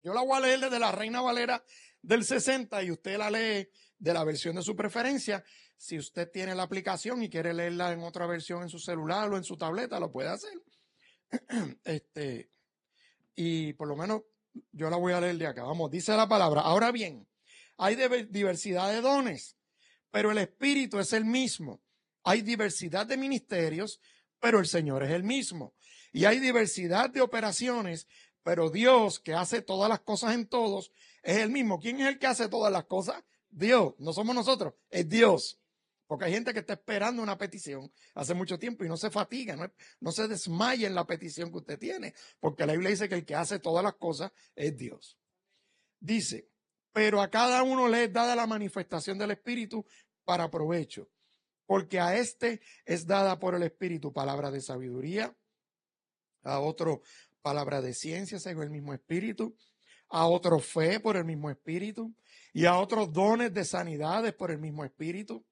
Yo la voy a leer desde la Reina Valera del 60 y usted la lee de la versión de su preferencia. Si usted tiene la aplicación y quiere leerla en otra versión en su celular o en su tableta, lo puede hacer. Y por lo menos yo la voy a leer de acá. Vamos, dice la palabra. Ahora bien, hay diversidad de dones, pero el Espíritu es el mismo. Hay diversidad de ministerios, pero el Señor es el mismo. Y hay diversidad de operaciones, pero Dios, que hace todas las cosas en todos, es el mismo. ¿Quién es el que hace todas las cosas? Dios, no somos nosotros, es Dios. Porque hay gente que está esperando una petición hace mucho tiempo y no se fatiga, no se desmaya en la petición que usted tiene, porque la Biblia dice que el que hace todas las cosas es Dios. Dice, pero a cada uno le es dada la manifestación del Espíritu para provecho, porque a este es dada por el Espíritu palabra de sabiduría, a otro palabra de ciencia según el mismo Espíritu, a otro fe por el mismo Espíritu, y a otros dones de sanidades por el mismo Espíritu,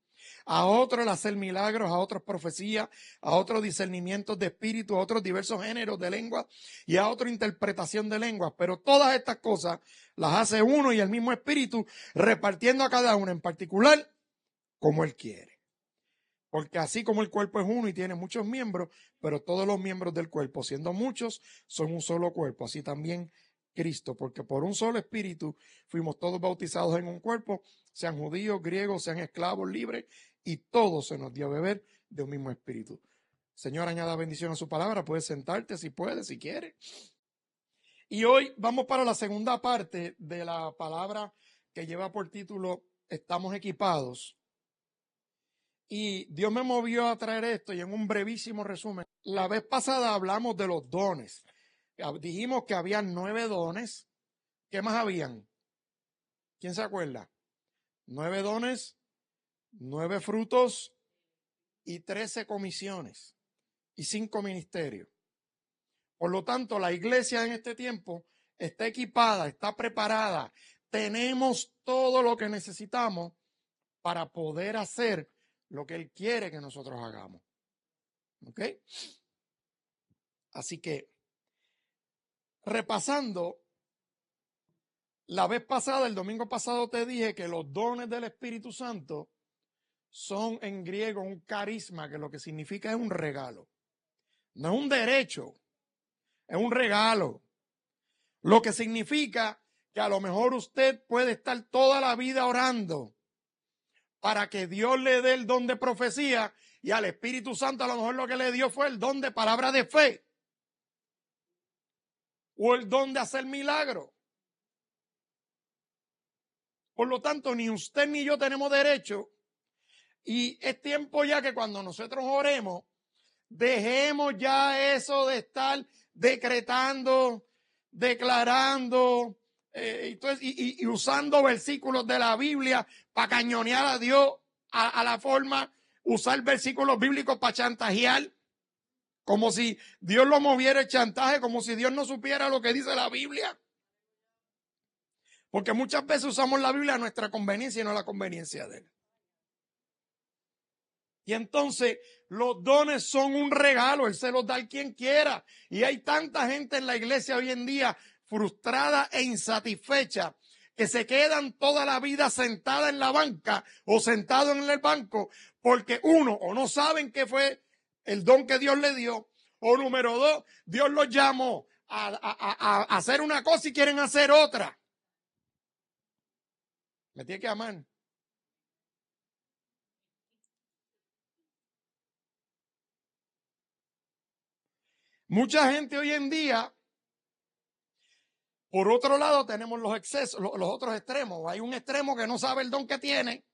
a otros el hacer milagros, a otros profecías, a otros discernimientos de espíritu, a otros diversos géneros de lengua y a otra interpretación de lenguas. Pero todas estas cosas las hace uno y el mismo Espíritu, repartiendo a cada uno en particular como Él quiere. Porque así como el cuerpo es uno y tiene muchos miembros, pero todos los miembros del cuerpo, siendo muchos, son un solo cuerpo. Así también Cristo, porque por un solo Espíritu fuimos todos bautizados en un cuerpo, sean judíos, griegos, sean esclavos, libres, y todos se nos dio a beber de un mismo Espíritu. Señor, añada bendición a su palabra. Puedes sentarte si puedes, si quieres. Y hoy vamos para la segunda parte de la palabra que lleva por título Estamos equipados. Y Dios me movió a traer esto y en un brevísimo resumen. La vez pasada hablamos de los dones. Dijimos que habían 9 dones. ¿Qué más habían? ¿Quién se acuerda? 9 dones, 9 frutos y 13 comisiones y 5 ministerios. Por lo tanto, la iglesia en este tiempo está equipada, está preparada. Tenemos todo lo que necesitamos para poder hacer lo que Él quiere que nosotros hagamos. ¿Ok? Así que, repasando, la vez pasada, el domingo pasado te dije que los dones del Espíritu Santo son en griego un carisma, que lo que significa es un regalo. No es un derecho, es un regalo. Lo que significa que a lo mejor usted puede estar toda la vida orando para que Dios le dé el don de profecía y al Espíritu Santo a lo mejor lo que le dio fue el don de palabra de fe o el don de hacer milagros. Por lo tanto, ni usted ni yo tenemos derecho y es tiempo ya que cuando nosotros oremos, dejemos ya eso de estar decretando, declarando y usando versículos de la Biblia para cañonear a Dios a la forma, usar versículos bíblicos para chantajear, como si Dios lo moviera el chantaje, como si Dios no supiera lo que dice la Biblia. Porque muchas veces usamos la Biblia a nuestra conveniencia y no a la conveniencia de Él. Y entonces los dones son un regalo, Él se los da a quien quiera. Y hay tanta gente en la iglesia hoy en día frustrada e insatisfecha que se quedan toda la vida sentada en la banca o sentado en el banco porque uno, o no saben qué fue el don que Dios le dio, o número 2, Dios los llamó a hacer una cosa y quieren hacer otra. Me tiene que amar. Mucha gente hoy en día, por otro lado, tenemos los excesos, los otros extremos. Hay un extremo que no sabe el don que tiene.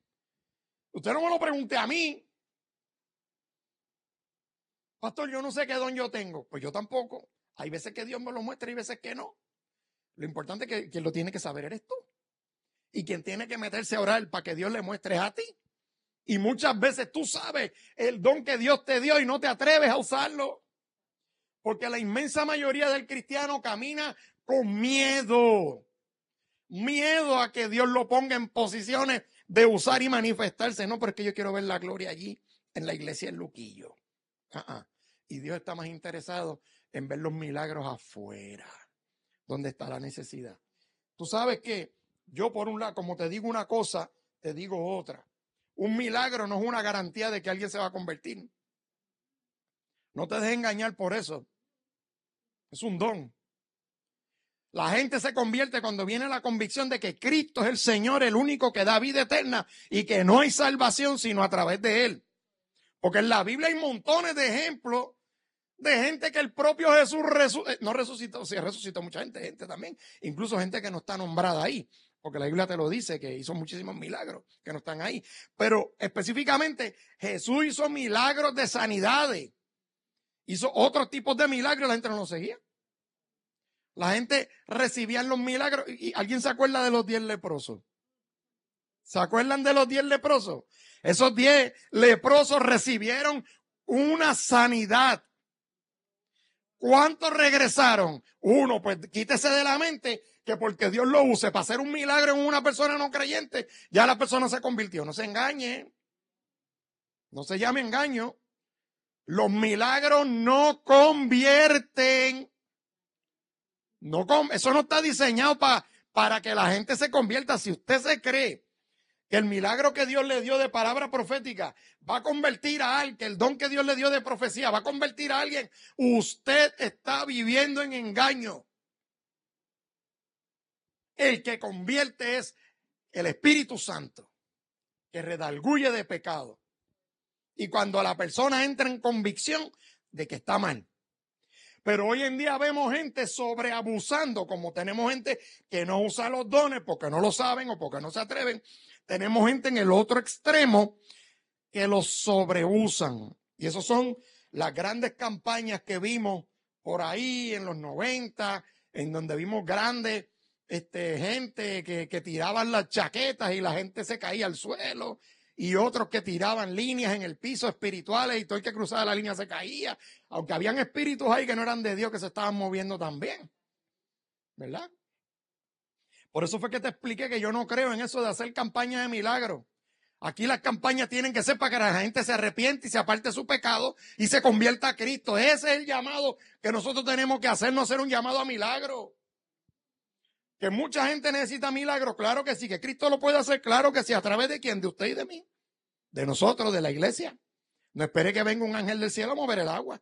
Usted no me lo pregunte a mí. Pastor, yo no sé qué don yo tengo. Pues yo tampoco. Hay veces que Dios me lo muestra y veces que no. Lo importante es que quien lo tiene que saber eres tú. Y quien tiene que meterse a orar para que Dios le muestre a ti. Y muchas veces tú sabes el don que Dios te dio y no te atreves a usarlo. Porque la inmensa mayoría del cristiano camina con miedo. Miedo a que Dios lo ponga en posiciones de usar y manifestarse. No, porque yo quiero ver la gloria allí en la iglesia en Luquillo. Y Dios está más interesado en ver los milagros afuera, donde está la necesidad. Tú sabes que yo por un lado, como te digo una cosa, te digo otra. Un milagro no es una garantía de que alguien se va a convertir. No te dejes engañar por eso. Es un don. La gente se convierte cuando viene la convicción de que Cristo es el Señor, el único que da vida eterna y que no hay salvación sino a través de Él. Porque en la Biblia hay montones de ejemplos de gente que el propio Jesús no resucitó, sí resucitó mucha gente también, incluso gente que no está nombrada ahí, porque la Biblia te lo dice, que hizo muchísimos milagros que no están ahí. Pero específicamente Jesús hizo milagros de sanidades, hizo otros tipos de milagros, la gente no lo seguía. La gente recibía los milagros. ¿Y alguien se acuerda de los 10 leprosos? ¿Se acuerdan de los 10 leprosos? Esos 10 leprosos recibieron una sanidad. ¿Cuántos regresaron? Uno, pues quítese de la mente que porque Dios lo use para hacer un milagro en una persona no creyente, ya la persona se convirtió. No se engañe. No se llame engaño. Los milagros no convierten. No, eso no está diseñado para que la gente se convierta. Si usted se cree que el milagro que Dios le dio de palabra profética va a convertir a alguien, que el don que Dios le dio de profecía va a convertir a alguien, usted está viviendo en engaño. El que convierte es el Espíritu Santo, que redarguye de pecado. Y cuando la persona entra en convicción de que está mal. Pero hoy en día vemos gente sobreabusando, como tenemos gente que no usa los dones porque no lo saben o porque no se atreven. Tenemos gente en el otro extremo que los sobreusan. Y esas son las grandes campañas que vimos por ahí en los 90, en donde vimos grandes gente que tiraban las chaquetas y la gente se caía al suelo. Y otros que tiraban líneas en el piso espirituales y todo el que cruzaba la línea se caía, aunque habían espíritus ahí que no eran de Dios que se estaban moviendo también, ¿verdad? Por eso fue que te expliqué que yo no creo en eso de hacer campañas de milagros. Aquí las campañas tienen que ser para que la gente se arrepiente y se aparte de su pecado y se convierta a Cristo. Ese es el llamado que nosotros tenemos que hacer, no hacer un llamado a milagro. Que mucha gente necesita milagros, claro que sí, que Cristo lo puede hacer, claro que sí, a través de quién, de usted y de mí, de nosotros, de la iglesia. No espere que venga un ángel del cielo a mover el agua.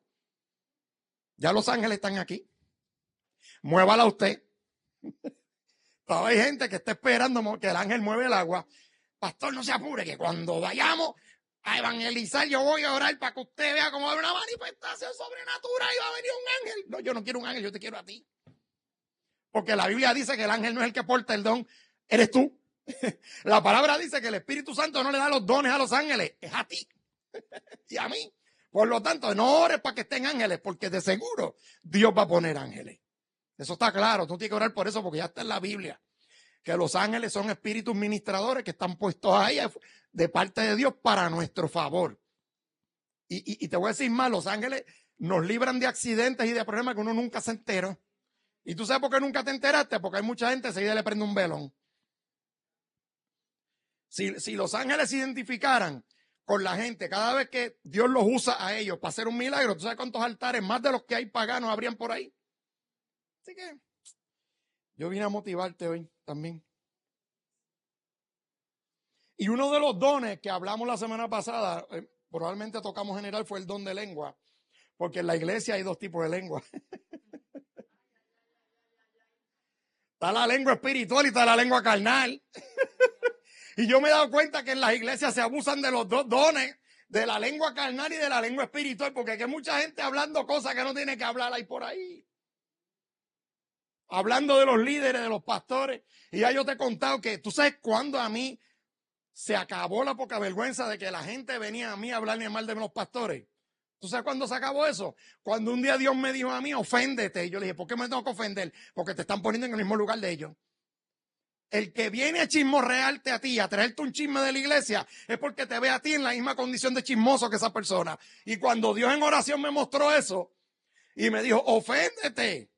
Ya los ángeles están aquí. Muévala usted. Todavía hay gente que está esperando que el ángel mueva el agua. Pastor, no se apure, que cuando vayamos a evangelizar, yo voy a orar para que usted vea cómo va a haber una manifestación sobrenatural y va a venir un ángel. No, yo no quiero un ángel, yo te quiero a ti. Porque la Biblia dice que el ángel no es el que porta el don, eres tú. La palabra dice que el Espíritu Santo no le da los dones a los ángeles, es a ti y a mí. Por lo tanto, no ores para que estén ángeles, porque de seguro Dios va a poner ángeles. Eso está claro, tú tienes que orar por eso, porque ya está en la Biblia. Que los ángeles son espíritus ministradores que están puestos ahí de parte de Dios para nuestro favor. Y te voy a decir más, los ángeles nos libran de accidentes y de problemas que uno nunca se enteró. ¿Y tú sabes por qué nunca te enteraste? Porque hay mucha gente que enseguida le prende un velón. Si los ángeles se identificaran con la gente, cada vez que Dios los usa a ellos para hacer un milagro, ¿tú sabes cuántos altares más de los que hay paganos habrían por ahí? Así que yo vine a motivarte hoy también. Y uno de los dones que hablamos la semana pasada, probablemente tocamos general, fue el don de lengua, porque en la iglesia hay dos tipos de lengua. Está la lengua espiritual y está la lengua carnal. Y yo me he dado cuenta que en las iglesias se abusan de los dos dones, de la lengua carnal y de la lengua espiritual, porque hay mucha gente hablando cosas que no tiene que hablar ahí por ahí. Hablando de los líderes, de los pastores. Y ya yo te he contado que, ¿tú sabes cuándo a mí se acabó la poca vergüenza de que la gente venía a mí a hablarme mal de los pastores? ¿Tú sabes cuándo se acabó eso? Cuando un día Dios me dijo a mí, oféndete. Y yo le dije, ¿por qué me tengo que ofender? Porque te están poniendo en el mismo lugar de ellos. El que viene a chismorrearte a ti, a traerte un chisme de la iglesia, es porque te ve a ti en la misma condición de chismoso que esa persona. Y cuando Dios en oración me mostró eso y me dijo, oféndete.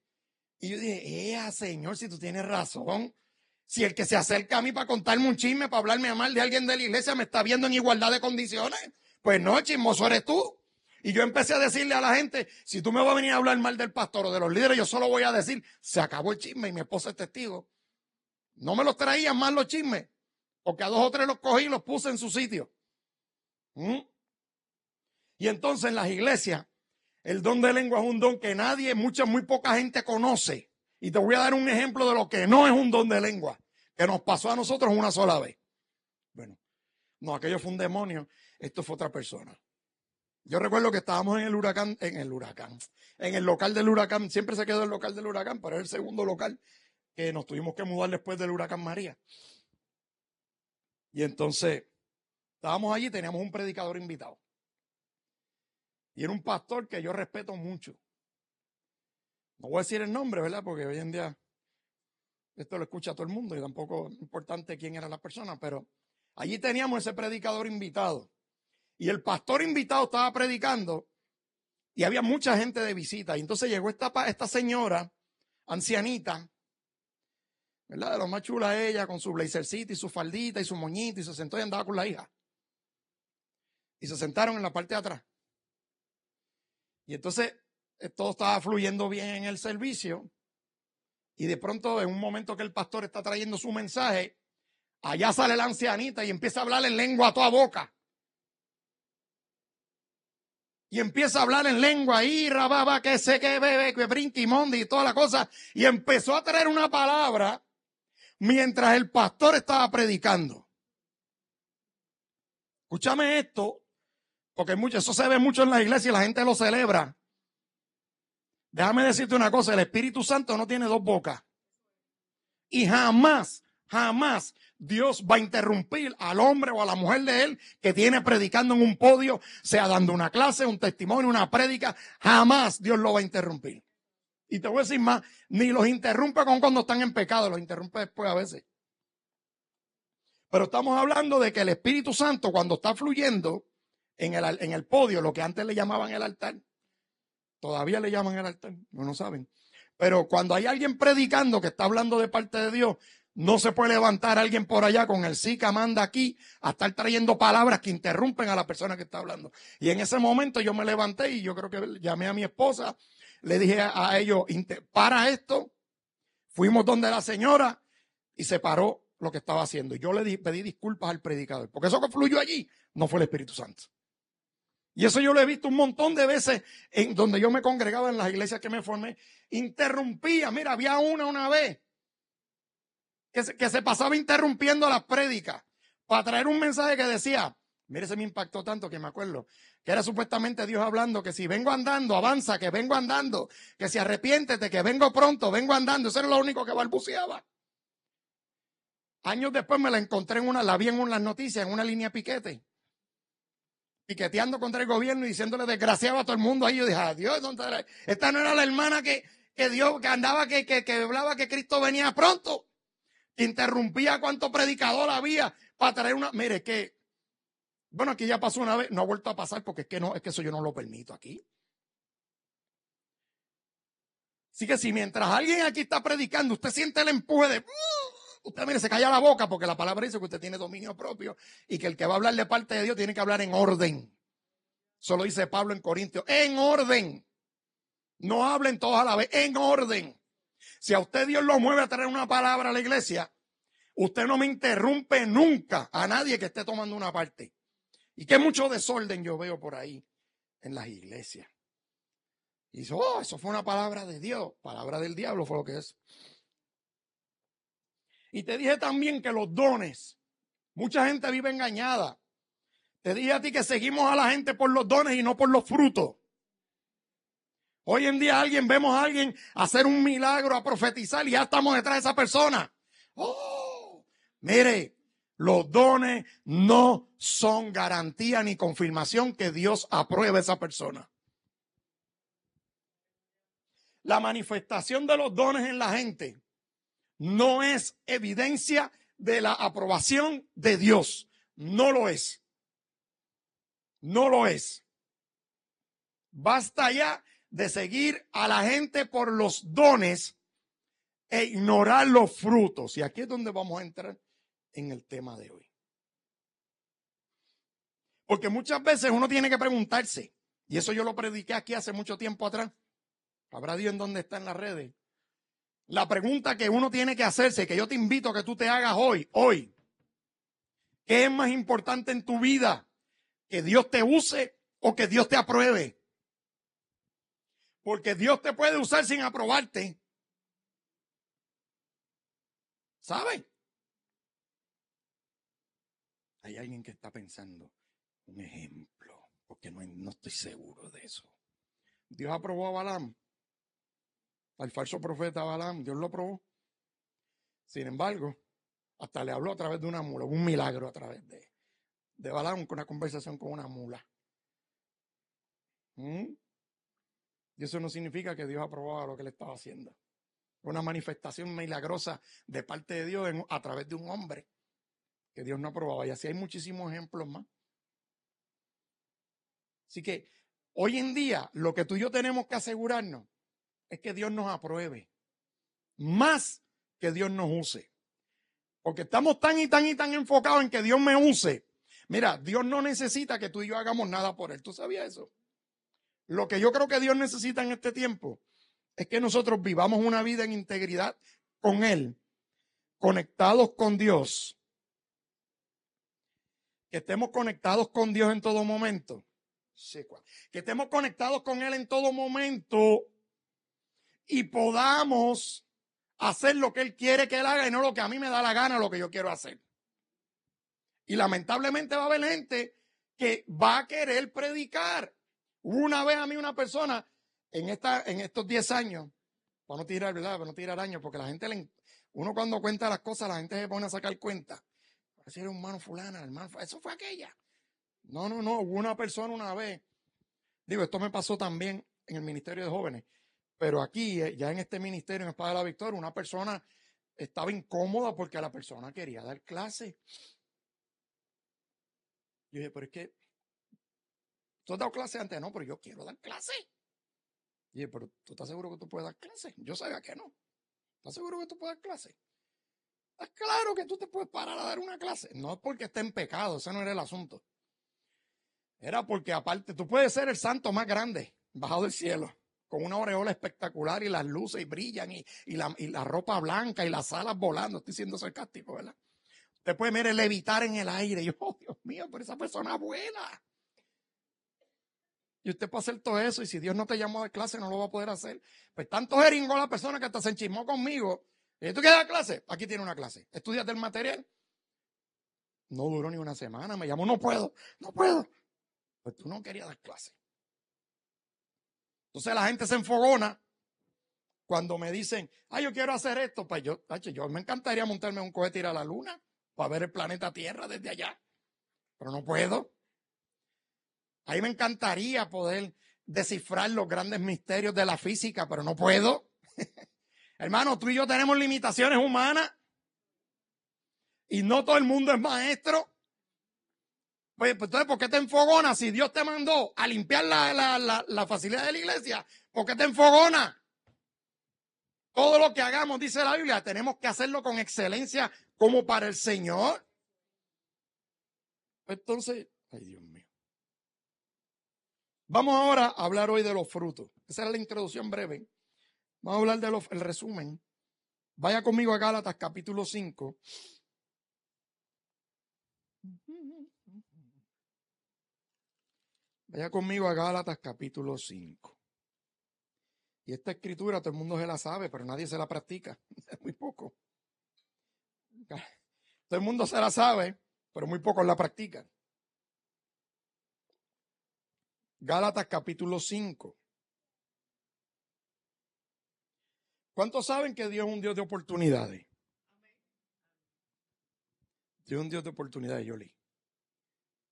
Y yo dije, Señor, si tú tienes razón. Si el que se acerca a mí para contarme un chisme, para hablarme mal de alguien de la iglesia, me está viendo en igualdad de condiciones, pues no, chismoso eres tú. Y yo empecé a decirle a la gente, si tú me vas a venir a hablar mal del pastor o de los líderes, yo solo voy a decir, se acabó el chisme y mi esposa es testigo. No me los traían más los chismes, porque a 2 o 3 los cogí y los puse en su sitio. Y entonces en las iglesias, el don de lengua es un don que muy poca gente conoce. Y te voy a dar un ejemplo de lo que no es un don de lengua, que nos pasó a nosotros una sola vez. Bueno, no, aquello fue un demonio, esto fue otra persona. Yo recuerdo que estábamos en el local del huracán, siempre se quedó el local del huracán, pero es el segundo local que nos tuvimos que mudar después del huracán María. Y entonces, estábamos allí, teníamos un predicador invitado. Y era un pastor que yo respeto mucho. No voy a decir el nombre, ¿verdad? Porque hoy en día esto lo escucha todo el mundo y tampoco es importante quién era la persona, pero allí teníamos ese predicador invitado. Y el pastor invitado estaba predicando y había mucha gente de visita. Y entonces llegó esta señora, ancianita, ¿verdad? De lo más chula ella, con su blazercita y su faldita y su moñito, y se sentó y andaba con la hija. Y se sentaron en la parte de atrás. Y entonces todo estaba fluyendo bien en el servicio. Y de pronto, en un momento que el pastor está trayendo su mensaje, allá sale la ancianita y empieza a hablar en lengua a toda boca. Y empieza a hablar en lengua, y rababa, que sé que bebe, que brinca y monde y toda la cosa. Y empezó a traer una palabra mientras el pastor estaba predicando. Escúchame esto, porque eso se ve mucho en la iglesia y la gente lo celebra. Déjame decirte una cosa, el Espíritu Santo no tiene 2 bocas. Y jamás Dios va a interrumpir al hombre o a la mujer de él que tiene predicando en un podio, sea dando una clase, un testimonio, una prédica. Jamás Dios lo va a interrumpir. Y te voy a decir más, ni los interrumpe con cuando están en pecado, los interrumpe después a veces. Pero estamos hablando de que el Espíritu Santo, cuando está fluyendo en el podio, lo que antes le llamaban el altar, todavía le llaman el altar, no saben. Pero cuando hay alguien predicando que está hablando de parte de Dios, no se puede levantar alguien por allá con el sí que manda aquí a estar trayendo palabras que interrumpen a la persona que está hablando. Y en ese momento yo me levanté y yo creo que llamé a mi esposa, le dije a ellos, para esto. Fuimos donde la señora y se paró lo que estaba haciendo. Y yo le pedí disculpas al predicador, porque eso que fluyó allí no fue el Espíritu Santo. Y eso yo lo he visto un montón de veces en donde yo me congregaba en las iglesias que me formé. Interrumpía. Mira, había una vez que se pasaba interrumpiendo las prédicas para traer un mensaje que decía, mire, se me impactó tanto que me acuerdo, que era supuestamente Dios hablando que si vengo andando, avanza, que vengo andando, que si arrepiéntete, que vengo pronto, vengo andando. Eso era lo único que balbuceaba. Años después me la encontré la vi en las noticias, en una línea piquete, piqueteando contra el gobierno y diciéndole desgraciado a todo el mundo. Ahí yo dije, adiós, esta no era la hermana que Dios, que andaba, que hablaba que Cristo venía pronto, que interrumpía cuánto predicador había para traer una, mire que, bueno, aquí ya pasó una vez, no ha vuelto a pasar porque es que eso yo no lo permito aquí. Así que si mientras alguien aquí está predicando, usted siente el empuje de, usted mire, se calla la boca porque la palabra dice que usted tiene dominio propio y que el que va a hablar de parte de Dios tiene que hablar en orden. Eso lo dice Pablo en Corintios, en orden. No hablen todos a la vez, en orden. Si a usted Dios lo mueve a traer una palabra a la iglesia, usted no me interrumpe nunca a nadie que esté tomando una parte. Y que mucho desorden yo veo por ahí en las iglesias. Y eso fue una palabra de Dios, palabra del diablo fue lo que es. Y te dije también que los dones, mucha gente vive engañada. Te dije a ti que seguimos a la gente por los dones y no por los frutos. Hoy en día vemos a alguien hacer un milagro, a profetizar y ya estamos detrás de esa persona. Mire, los dones no son garantía ni confirmación que Dios apruebe a esa persona. La manifestación de los dones en la gente no es evidencia de la aprobación de Dios. No lo es. No lo es. Basta ya de seguir a la gente por los dones e ignorar los frutos. Y aquí es donde vamos a entrar en el tema de hoy. Porque muchas veces uno tiene que preguntarse, y eso yo lo prediqué aquí hace mucho tiempo atrás, habrá Dios en dónde está en las redes, La pregunta que uno tiene que hacerse, que yo te invito a que tú te hagas hoy, ¿qué es más importante en tu vida? ¿Que Dios te use o que Dios te apruebe? Porque Dios te puede usar sin aprobarte. ¿Saben? Hay alguien que está pensando un ejemplo, porque no estoy seguro de eso. Dios aprobó a Balaam, al falso profeta Balaam, Dios lo aprobó. Sin embargo, hasta le habló a través de una mula, un milagro a través de Balaam, con una conversación con una mula. Y eso no significa que Dios aprobaba lo que él estaba haciendo. Una manifestación milagrosa de parte de Dios a través de un hombre que Dios no aprobaba. Y así hay muchísimos ejemplos más. Así que hoy en día lo que tú y yo tenemos que asegurarnos es que Dios nos apruebe. Más que Dios nos use. Porque estamos tan enfocados en que Dios me use. Mira, Dios no necesita que tú y yo hagamos nada por Él. ¿Tú sabías eso? Lo que yo creo que Dios necesita en este tiempo es que nosotros vivamos una vida en integridad con Él, conectados con Dios, que estemos conectados con Dios en todo momento, que estemos conectados con Él en todo momento y podamos hacer lo que Él quiere que Él haga y no lo que a mí me da la gana, lo que yo quiero hacer. Y lamentablemente va a haber gente que va a querer predicar. Una vez a mí una persona en estos 10 años, para no tirar, ¿verdad? Para no tirar años, porque la gente, uno cuando cuenta las cosas, la gente se pone a sacar cuenta. Ese era un hermano fulana, hermano, eso fue aquella. No, hubo una persona una vez. Digo, esto me pasó también en el Ministerio de Jóvenes, pero aquí, ya en este ministerio, en Espada de la Victoria, una persona estaba incómoda porque la persona quería dar clase. Yo dije, pero es que ¿tú has dado clase antes? No, pero yo quiero dar clase. Y dije, pero ¿tú estás seguro que tú puedes dar clase? Yo sabía que no. ¿Estás seguro que tú puedes dar clase? ¿Estás claro que tú te puedes parar a dar una clase? No es porque esté en pecado, ese no era el asunto. Era porque aparte, tú puedes ser el santo más grande, bajado del cielo, con una aureola espectacular y las luces y brillan y la ropa blanca y las alas volando. Estoy siendo sarcástico, ¿verdad? Usted puede, mire, levitar en el aire. Y yo, oh, Dios mío, pero esa persona vuela. Y usted puede hacer todo eso y si Dios no te llamó a clase no lo va a poder hacer. Pues tanto jeringó la persona que hasta se enchismó conmigo. ¿Y tú quieres dar clase? Aquí tiene una clase. Estudiate el material. No duró ni una semana. Me llamó, no puedo. Pues tú no querías dar clase. Entonces la gente se enfogona cuando me dicen, yo quiero hacer esto. Pues yo me encantaría montarme un cohete y ir a la luna para ver el planeta Tierra desde allá. Pero no puedo. A mí me encantaría poder descifrar los grandes misterios de la física, pero no puedo. Hermano, tú y yo tenemos limitaciones humanas y no todo el mundo es maestro. Pues entonces, ¿por qué te enfogonas? Si Dios te mandó a limpiar la facilidad de la iglesia, ¿por qué te enfogonas? Todo lo que hagamos, dice la Biblia, tenemos que hacerlo con excelencia como para el Señor. Entonces, ay Dios mío. Vamos ahora a hablar hoy de los frutos. Esa era la introducción breve. Vamos a hablar del resumen. Vaya conmigo a Gálatas capítulo 5. Vaya conmigo a Gálatas capítulo 5. Y esta escritura todo el mundo se la sabe, pero nadie se la practica. Es muy poco. Todo el mundo se la sabe, pero muy pocos la practican. Gálatas capítulo 5. ¿Cuántos saben que Dios es un Dios de oportunidades? Dios es un Dios de oportunidades, Yoli.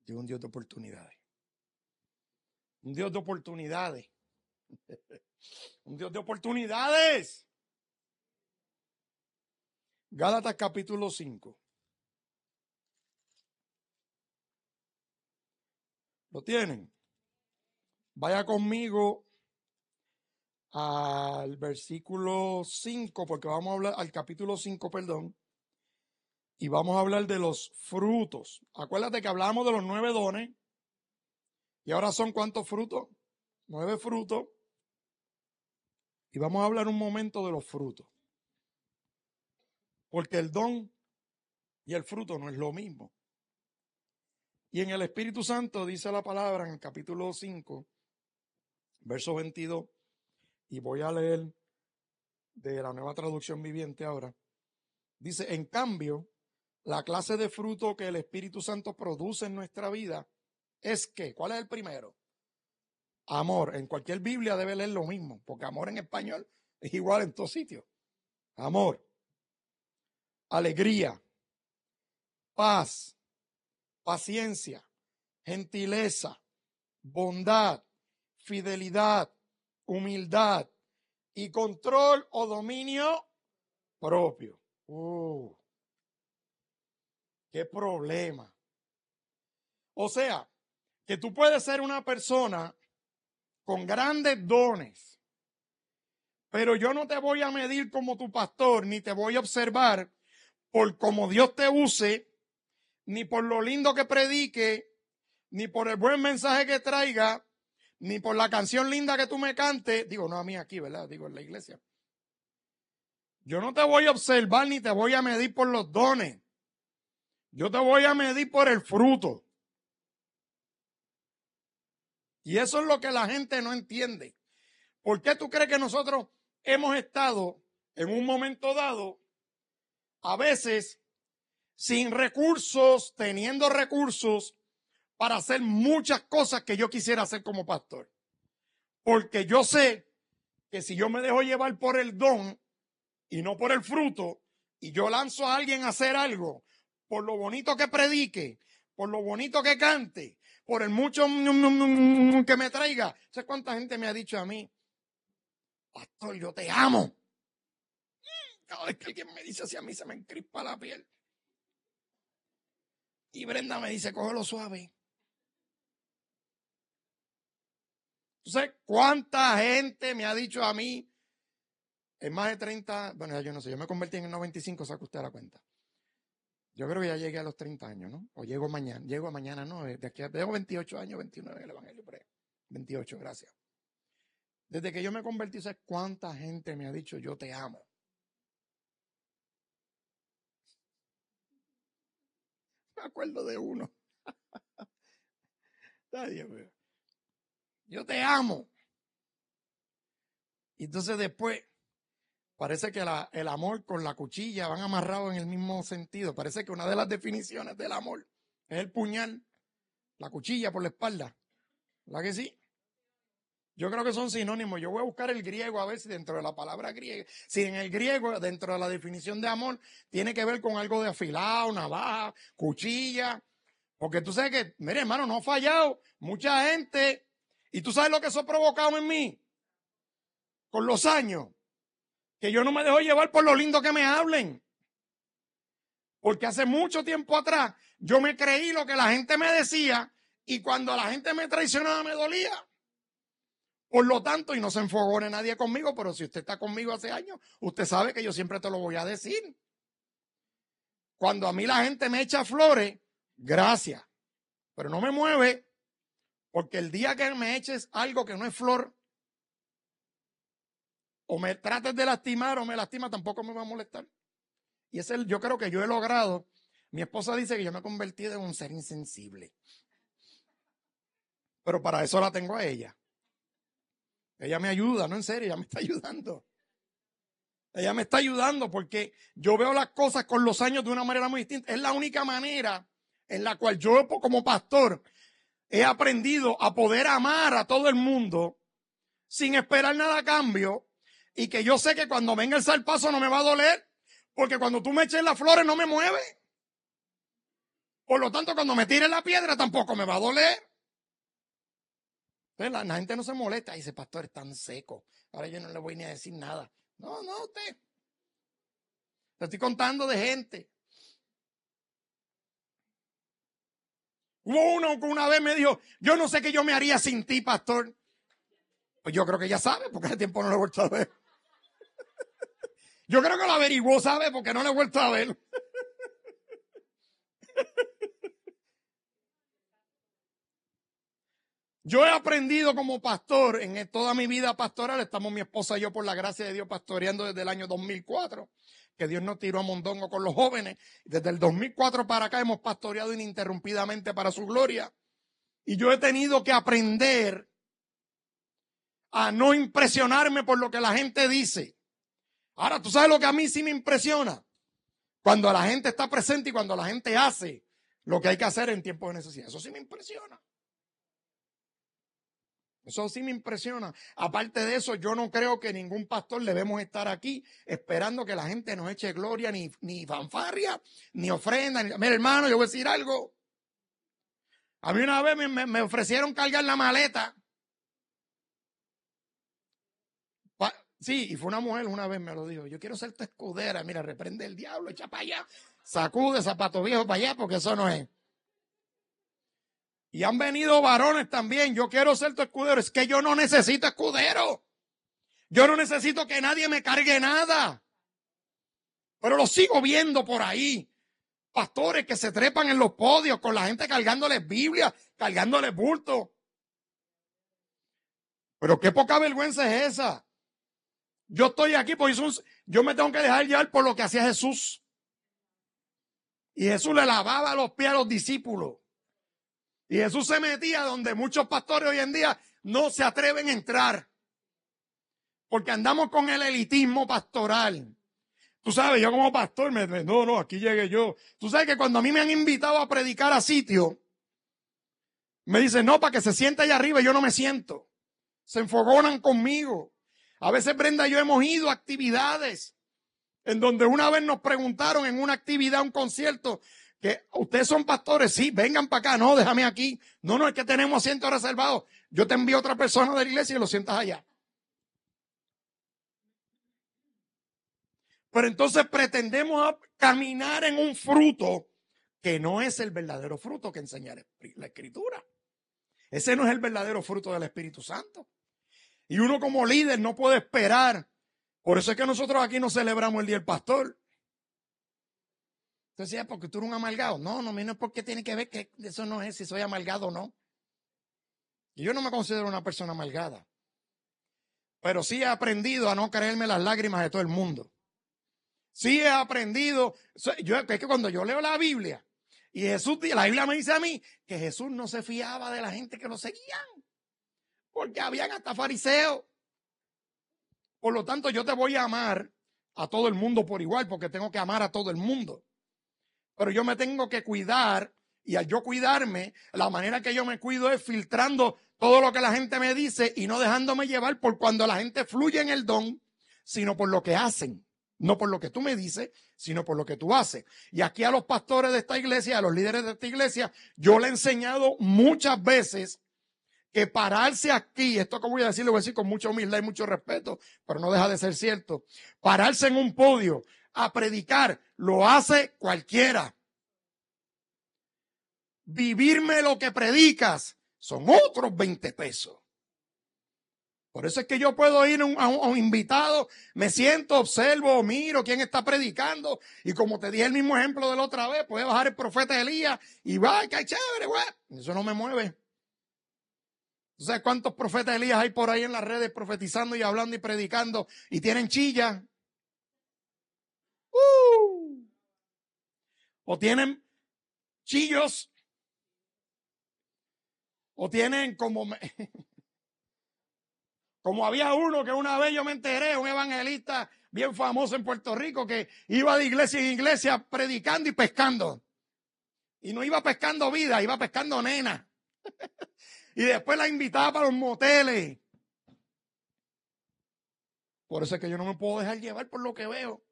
Dios es un Dios de oportunidades. Un Dios de oportunidades. Un Dios de oportunidades. Gálatas capítulo 5. ¿Lo tienen? Vaya conmigo al versículo 5, porque vamos a hablar, al capítulo 5, perdón, y vamos a hablar de los frutos. Acuérdate que hablamos de los 9 dones, y ahora son ¿cuántos frutos? 9 frutos, y vamos a hablar un momento de los frutos. Porque el don y el fruto no es lo mismo. Y en el Espíritu Santo dice la palabra en el capítulo 5, verso 22, y voy a leer de la Nueva Traducción Viviente ahora. Dice, en cambio, la clase de fruto que el Espíritu Santo produce en nuestra vida es que, ¿cuál es el primero? Amor. En cualquier Biblia debe leer lo mismo, porque amor en español es igual en todos sitios. Amor, alegría, paz, paciencia, gentileza, bondad, fidelidad, humildad y control o dominio propio. ¡Qué problema! O sea, que tú puedes ser una persona con grandes dones, pero yo no te voy a medir como tu pastor, ni te voy a observar por cómo Dios te use, ni por lo lindo que predique, ni por el buen mensaje que traiga, ni por la canción linda que tú me cantes. Digo, no a mí aquí, ¿verdad? Digo, en la iglesia. Yo no te voy a observar ni te voy a medir por los dones. Yo te voy a medir por el fruto. Y eso es lo que la gente no entiende. ¿Por qué tú crees que nosotros hemos estado en un momento dado, a veces sin recursos, teniendo recursos para hacer muchas cosas que yo quisiera hacer como pastor? Porque yo sé que si yo me dejo llevar por el don y no por el fruto, y yo lanzo a alguien a hacer algo, por lo bonito que predique, por lo bonito que cante, por el mucho que me traiga. ¿Sabes cuánta gente me ha dicho a mí? Pastor, yo te amo. Cada vez que alguien me dice así, a mí se me encrispa la piel. Y Brenda me dice, cógelo suave. ¿Sabes cuánta gente me ha dicho a mí? En más de 30, bueno, yo no sé, yo me convertí en el 95, saca usted la cuenta. Yo creo que ya llegué a los 30 años, ¿no? O llego a mañana, no, de aquí tengo 28 años, 29 en el Evangelio, 28, gracias. Desde que yo me convertí, ¿sabes cuánta gente me ha dicho yo te amo? Me acuerdo de uno. Ay, Dios mío. Yo te amo. Y entonces después, parece que el amor con la cuchilla van amarrados en el mismo sentido. Parece que una de las definiciones del amor es el puñal, la cuchilla por la espalda. ¿Verdad que sí? Yo creo que son sinónimos. Yo voy a buscar el griego a ver si dentro de la palabra griega, si en el griego, dentro de la definición de amor, tiene que ver con algo de afilado, navaja, cuchilla. Porque tú sabes que, mire hermano, no ha fallado. Mucha gente. ¿Y tú sabes lo que eso ha provocado en mí? Con los años. Que yo no me dejo llevar por lo lindo que me hablen. Porque hace mucho tiempo atrás yo me creí lo que la gente me decía y cuando la gente me traicionaba me dolía. Por lo tanto, y no se enfogone nadie conmigo, pero si usted está conmigo hace años, usted sabe que yo siempre te lo voy a decir. Cuando a mí la gente me echa flores, gracias, pero no me mueve, porque el día que me eches algo que no es flor, o me trates de lastimar o me lastima, tampoco me va a molestar. Y yo creo que yo he logrado. Mi esposa dice que yo me he convertido en un ser insensible. Pero para eso la tengo a ella. Ella me ayuda, no en serio, ella me está ayudando. Ella me está ayudando porque yo veo las cosas con los años de una manera muy distinta. Es la única manera en la cual yo como pastor he aprendido a poder amar a todo el mundo sin esperar nada a cambio y que yo sé que cuando venga el zarpazo no me va a doler porque cuando tú me eches las flores no me mueve. Por lo tanto, cuando me tires la piedra tampoco me va a doler. Entonces, la gente no se molesta. Dice, pastor, es tan seco. Ahora yo no le voy ni a decir nada. No, usted. Te estoy contando de gente. Hubo uno que una vez me dijo, yo no sé qué yo me haría sin ti, pastor. Pues yo creo que ya sabe, porque hace tiempo no lo he vuelto a ver. Yo creo que lo averiguó, ¿sabe? Porque no lo he vuelto a ver. Yo he aprendido como pastor en toda mi vida pastoral. Estamos mi esposa y yo, por la gracia de Dios, pastoreando desde el año 2004, que Dios nos tiró a mondongo con los jóvenes. Desde el 2004 para acá hemos pastoreado ininterrumpidamente para su gloria. Y yo he tenido que aprender a no impresionarme por lo que la gente dice. Ahora, ¿tú sabes lo que a mí sí me impresiona? Cuando la gente está presente y cuando la gente hace lo que hay que hacer en tiempos de necesidad. Eso sí me impresiona. Eso sí me impresiona. Aparte de eso, yo no creo que ningún pastor debemos estar aquí esperando que la gente nos eche gloria, ni fanfarria, ni ofrenda. Mira, hermano, yo voy a decir algo. A mí una vez me ofrecieron cargar la maleta. Sí, y fue una mujer una vez me lo dijo. Yo quiero ser tu escudera. Mira, reprende el diablo, echa para allá. Sacude zapato viejo para allá porque eso no es. Y han venido varones también. Yo quiero ser tu escudero. Es que yo no necesito escudero. Yo no necesito que nadie me cargue nada. Pero lo sigo viendo por ahí. Pastores que se trepan en los podios con la gente cargándoles Biblia, cargándoles bulto. Pero qué poca vergüenza es esa. Yo estoy aquí porque yo me tengo que dejar llevar por lo que hacía Jesús. Y Jesús le lavaba los pies a los discípulos. Y Jesús se metía donde muchos pastores hoy en día no se atreven a entrar. Porque andamos con el elitismo pastoral. Tú sabes, yo como pastor, no, aquí llegué yo. Tú sabes que cuando a mí me han invitado a predicar a sitio, me dicen, no, para que se siente allá arriba, y yo no me siento. Se enfogonan conmigo. A veces Brenda y yo hemos ido a actividades en donde una vez nos preguntaron en una actividad, un concierto, que ustedes son pastores, sí, vengan para acá, no, déjame aquí. No, es que tenemos asientos reservados. Yo te envío a otra persona de la iglesia y lo sientas allá. Pero entonces pretendemos caminar en un fruto que no es el verdadero fruto que enseña la Escritura. Ese no es el verdadero fruto del Espíritu Santo. Y uno como líder no puede esperar. Por eso es que nosotros aquí no celebramos el Día del Pastor. Entonces, ¿es porque tú eres un amargado? No, no es porque tiene que ver que eso no es si soy amargado o no. Y yo no me considero una persona amargada. Pero sí he aprendido a no creerme las lágrimas de todo el mundo. Sí he aprendido. Es que cuando yo leo la Biblia, y Jesús, la Biblia me dice a mí que Jesús no se fiaba de la gente que lo seguían. Porque habían hasta fariseos. Por lo tanto, yo te voy a amar a todo el mundo por igual, porque tengo que amar a todo el mundo. Pero yo me tengo que cuidar, y al yo cuidarme, la manera que yo me cuido es filtrando todo lo que la gente me dice y no dejándome llevar por cuando la gente fluye en el don, sino por lo que hacen. No por lo que tú me dices, sino por lo que tú haces. Y aquí a los pastores de esta iglesia, a los líderes de esta iglesia, yo le he enseñado muchas veces que pararse aquí, esto que voy a decir, lo voy a decir con mucha humildad y mucho respeto, pero no deja de ser cierto. Pararse en un podio a predicar lo hace cualquiera. Vivirme lo que predicas son otros 20 pesos. Por eso es que yo puedo ir a un invitado, me siento, observo, miro quién está predicando, y como te di el mismo ejemplo de la otra vez, puede bajar el profeta Elías y va, que chévere, güey. Eso no me mueve. ¿Tú sabes cuántos profetas Elías hay por ahí en las redes profetizando y hablando y predicando y tienen chilla? O tienen chillos, o tienen como había uno que una vez yo me enteré, un evangelista bien famoso en Puerto Rico que iba de iglesia en iglesia predicando y pescando. Y no iba pescando vida, iba pescando nena. Y después la invitaba para los moteles. Por eso es que yo no me puedo dejar llevar por lo que veo.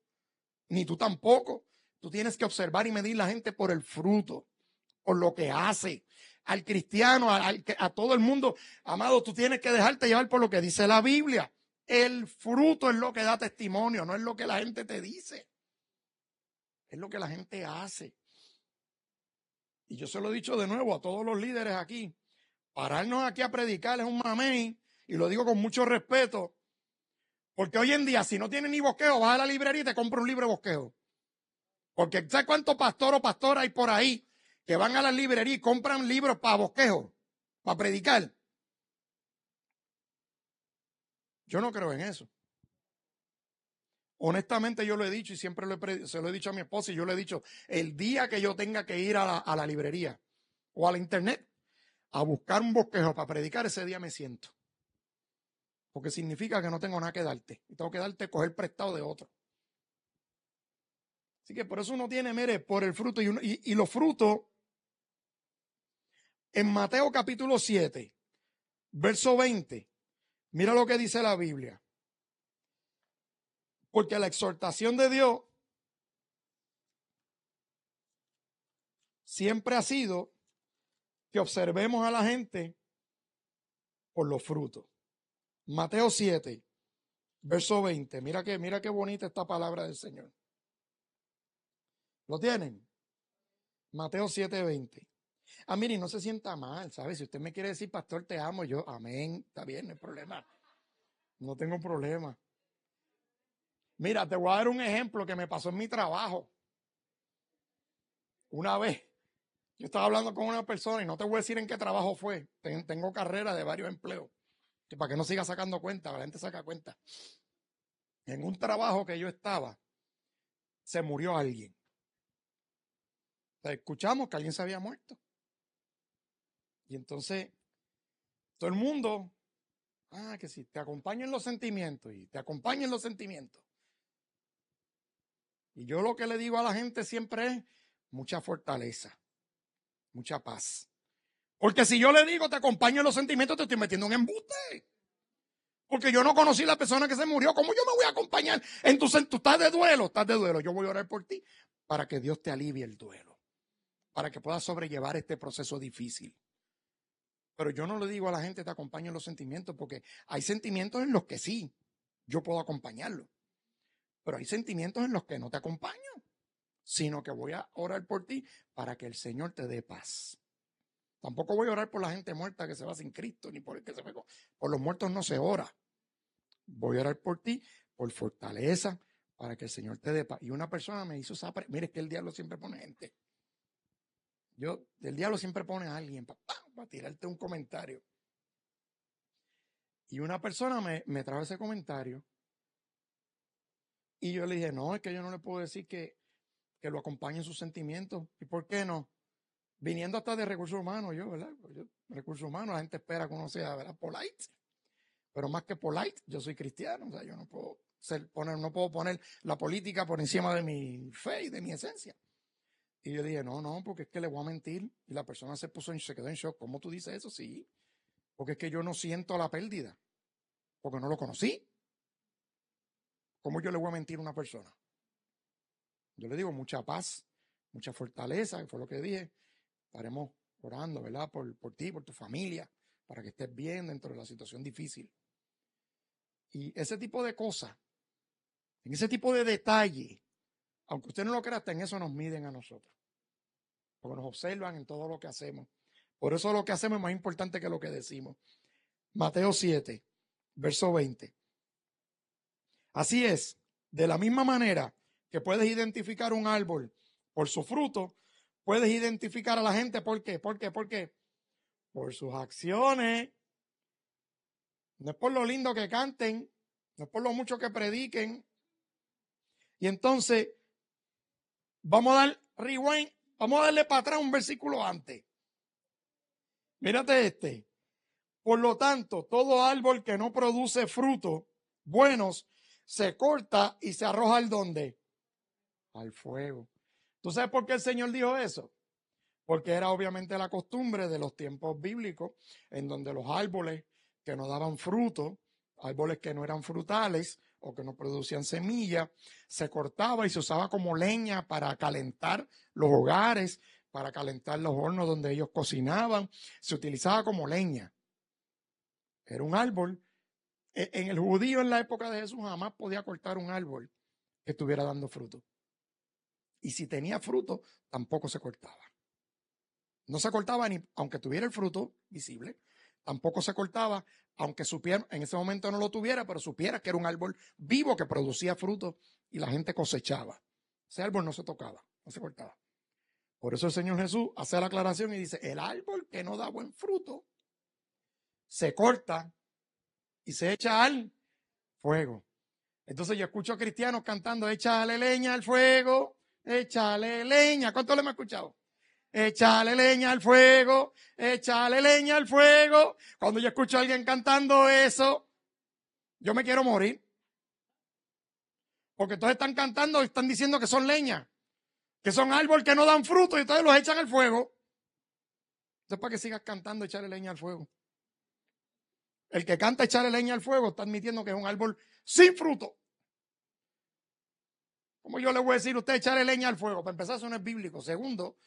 Ni tú tampoco. Tú tienes que observar y medir la gente por el fruto, por lo que hace. Al cristiano, a todo el mundo, amado, tú tienes que dejarte llevar por lo que dice la Biblia. El fruto es lo que da testimonio, no es lo que la gente te dice. Es lo que la gente hace. Y yo se lo he dicho de nuevo a todos los líderes aquí. Pararnos aquí a predicar es un mamey, y lo digo con mucho respeto, porque hoy en día, si no tienes ni bosquejo, vas a la librería y te compras un libro de bosquejo. Porque ¿sabes cuántos pastor o pastora hay por ahí que van a la librería y compran libros para bosquejo, para predicar? Yo no creo en eso. Honestamente yo lo he dicho y siempre se lo he dicho a mi esposa y yo le he dicho, el día que yo tenga que ir a la librería o a la internet a buscar un bosquejo para predicar, ese día me siento. Porque significa que no tengo nada que darte. Y tengo que darte, coger prestado de otro. Así que por eso uno tiene, mire, por el fruto. Y los frutos, en Mateo capítulo 7, verso 20, mira lo que dice la Biblia. Porque la exhortación de Dios siempre ha sido que observemos a la gente por los frutos. Mateo 7, verso 20. Mira qué bonita esta palabra del Señor. ¿Lo tienen? Mateo 7, 20. Ah, mire, no se sienta mal, ¿sabes? Si usted me quiere decir, pastor, te amo, yo, amén, está bien, no hay problema. No tengo problema. Mira, te voy a dar un ejemplo que me pasó en mi trabajo. Una vez, yo estaba hablando con una persona y no te voy a decir en qué trabajo fue. Tengo carrera de varios empleos. Que para que no siga sacando cuenta, la gente saca cuenta. En un trabajo que yo estaba, se murió alguien. O sea, escuchamos que alguien se había muerto. Y entonces, todo el mundo, que sí, te acompañan los sentimientos y te acompañan los sentimientos. Y yo lo que le digo a la gente siempre es mucha fortaleza, mucha paz. Porque si yo le digo te acompaño en los sentimientos, te estoy metiendo un embuste. Porque yo no conocí a la persona que se murió. ¿Cómo yo me voy a acompañar? Entonces tú estás de duelo. Yo voy a orar por ti para que Dios te alivie el duelo. Para que puedas sobrellevar este proceso difícil. Pero yo no le digo a la gente te acompaño en los sentimientos, porque hay sentimientos en los que sí, yo puedo acompañarlo. Pero hay sentimientos en los que no te acompaño, sino que voy a orar por ti para que el Señor te dé paz. Tampoco voy a orar por la gente muerta que se va sin Cristo, ni por el que se fue. Por los muertos no se ora. Voy a orar por ti, por fortaleza, para que el Señor te dé paz. Y una persona me hizo esa mire, es que el diablo siempre pone gente. El diablo siempre pone a alguien para tirarte un comentario. Y una persona me trajo ese comentario. Y yo le dije, no, es que yo no le puedo decir que lo acompañe en sus sentimientos. ¿Y por qué no? Viniendo hasta de recursos humanos, ¿verdad? Recursos humanos, la gente espera que uno sea, ¿verdad? Polite. Pero más que polite, yo soy cristiano. O sea, yo no puedo no puedo poner la política por encima de mi fe y de mi esencia. Y yo dije, no, porque es que le voy a mentir. Y la persona se quedó en shock. ¿Cómo tú dices eso? Sí. Porque es que yo no siento la pérdida. Porque no lo conocí. ¿Cómo yo le voy a mentir a una persona? Yo le digo mucha paz, mucha fortaleza, que fue lo que dije. Estaremos orando, ¿verdad? Por ti, por tu familia, para que estés bien dentro de la situación difícil. Y ese tipo de cosas, en ese tipo de detalle, aunque usted no lo crea, hasta en eso nos miden a nosotros. Porque nos observan en todo lo que hacemos. Por eso lo que hacemos es más importante que lo que decimos. Mateo 7, verso 20. Así es, de la misma manera que puedes identificar un árbol por su fruto, puedes identificar a la gente. ¿Por qué? ¿Por qué? ¿Por qué? Por sus acciones. No es por lo lindo que canten, no es por lo mucho que prediquen. Y entonces, vamos a dar rewind, vamos a darle para atrás un versículo antes. Mírate este. Por lo tanto, todo árbol que no produce frutos buenos se corta y se arroja al ¿dónde? Al fuego. ¿Tú sabes por qué el Señor dijo eso? Porque era obviamente la costumbre de los tiempos bíblicos, en donde los árboles que no daban fruto, árboles que no eran frutales o que no producían semillas, se cortaba y se usaba como leña para calentar los hogares, para calentar los hornos donde ellos cocinaban. Se utilizaba como leña. Era un árbol. En el judío en la época de Jesús jamás podía cortar un árbol que estuviera dando fruto. Y si tenía fruto, tampoco se cortaba. No se cortaba ni aunque tuviera el fruto visible, tampoco se cortaba aunque supiera, en ese momento no lo tuviera, pero supiera que era un árbol vivo que producía fruto y la gente cosechaba. Ese árbol no se tocaba, no se cortaba. Por eso el Señor Jesús hace la aclaración y dice, el árbol que no da buen fruto se corta y se echa al fuego. Entonces yo escucho a cristianos cantando, échale leña al fuego, échale leña. ¿Cuánto le hemos escuchado? Échale leña al fuego, échale leña al fuego. Cuando yo escucho a alguien cantando eso, yo me quiero morir. Porque todos están cantando y están diciendo que son leña, que son árboles que no dan fruto y entonces los echan al fuego. Entonces, para que sigas cantando, echarle leña al fuego. El que canta echarle leña al fuego está admitiendo que es un árbol sin fruto. ¿Cómo yo le voy a decir a usted echarle leña al fuego? Para empezar, eso no es bíblico. Segundo,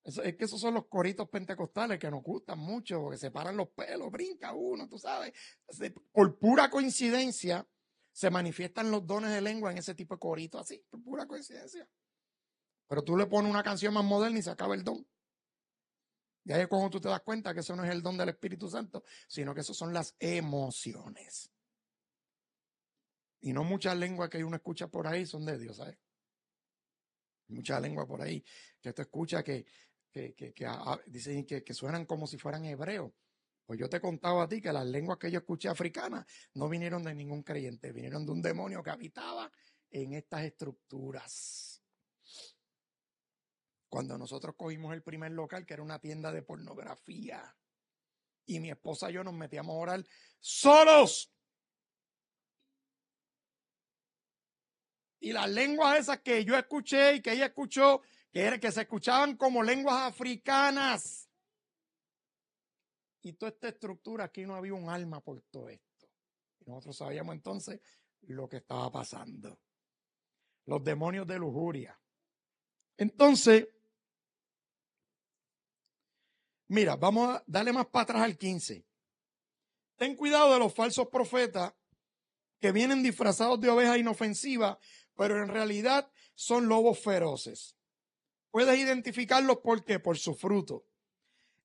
es que esos son los coritos pentecostales que nos gustan mucho, porque se paran los pelos, brinca uno, tú sabes. Por pura coincidencia, se manifiestan los dones de lengua en ese tipo de coritos así, por pura coincidencia. Pero tú le pones una canción más moderna y se acaba el don. Y ahí es cuando tú te das cuenta que eso no es el don del Espíritu Santo, sino que eso son las emociones. Y no muchas lenguas que uno escucha por ahí son de Dios, ¿sabes? Muchas lenguas por ahí que tú escuchas que dicen que suenan como si fueran hebreos. Pues yo te contaba a ti que las lenguas que yo escuché africanas no vinieron de ningún creyente, vinieron de un demonio que habitaba en estas estructuras. Cuando nosotros cogimos el primer local, que era una tienda de pornografía, y mi esposa y yo nos metíamos a orar solos. Y las lenguas esas que yo escuché y que ella escuchó, que se escuchaban como lenguas africanas. Y toda esta estructura, aquí no había un alma por todo esto. Y nosotros sabíamos entonces lo que estaba pasando. Los demonios de lujuria. Entonces, mira, vamos a darle más para atrás al 15. Ten cuidado de los falsos profetas que vienen disfrazados de ovejas inofensivas, pero en realidad son lobos feroces. Puedes identificarlos ¿por qué? Por su fruto.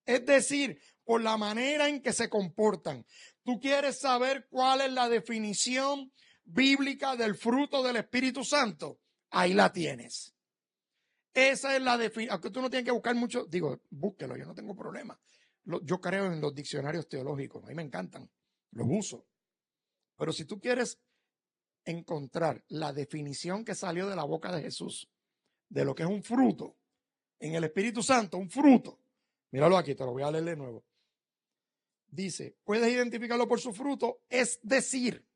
Es decir, por la manera en que se comportan. ¿Tú quieres saber cuál es la definición bíblica del fruto del Espíritu Santo? Ahí la tienes. Esa es la definición. Aunque tú no tienes que buscar mucho, digo, búsquelo, yo no tengo problema. Yo creo en los diccionarios teológicos, a mí me encantan, los uso. Pero si tú quieres encontrar la definición que salió de la boca de Jesús de lo que es un fruto en el Espíritu Santo, un fruto, míralo aquí, te lo voy a leer de nuevo. Dice, puedes identificarlo por su fruto, es decir,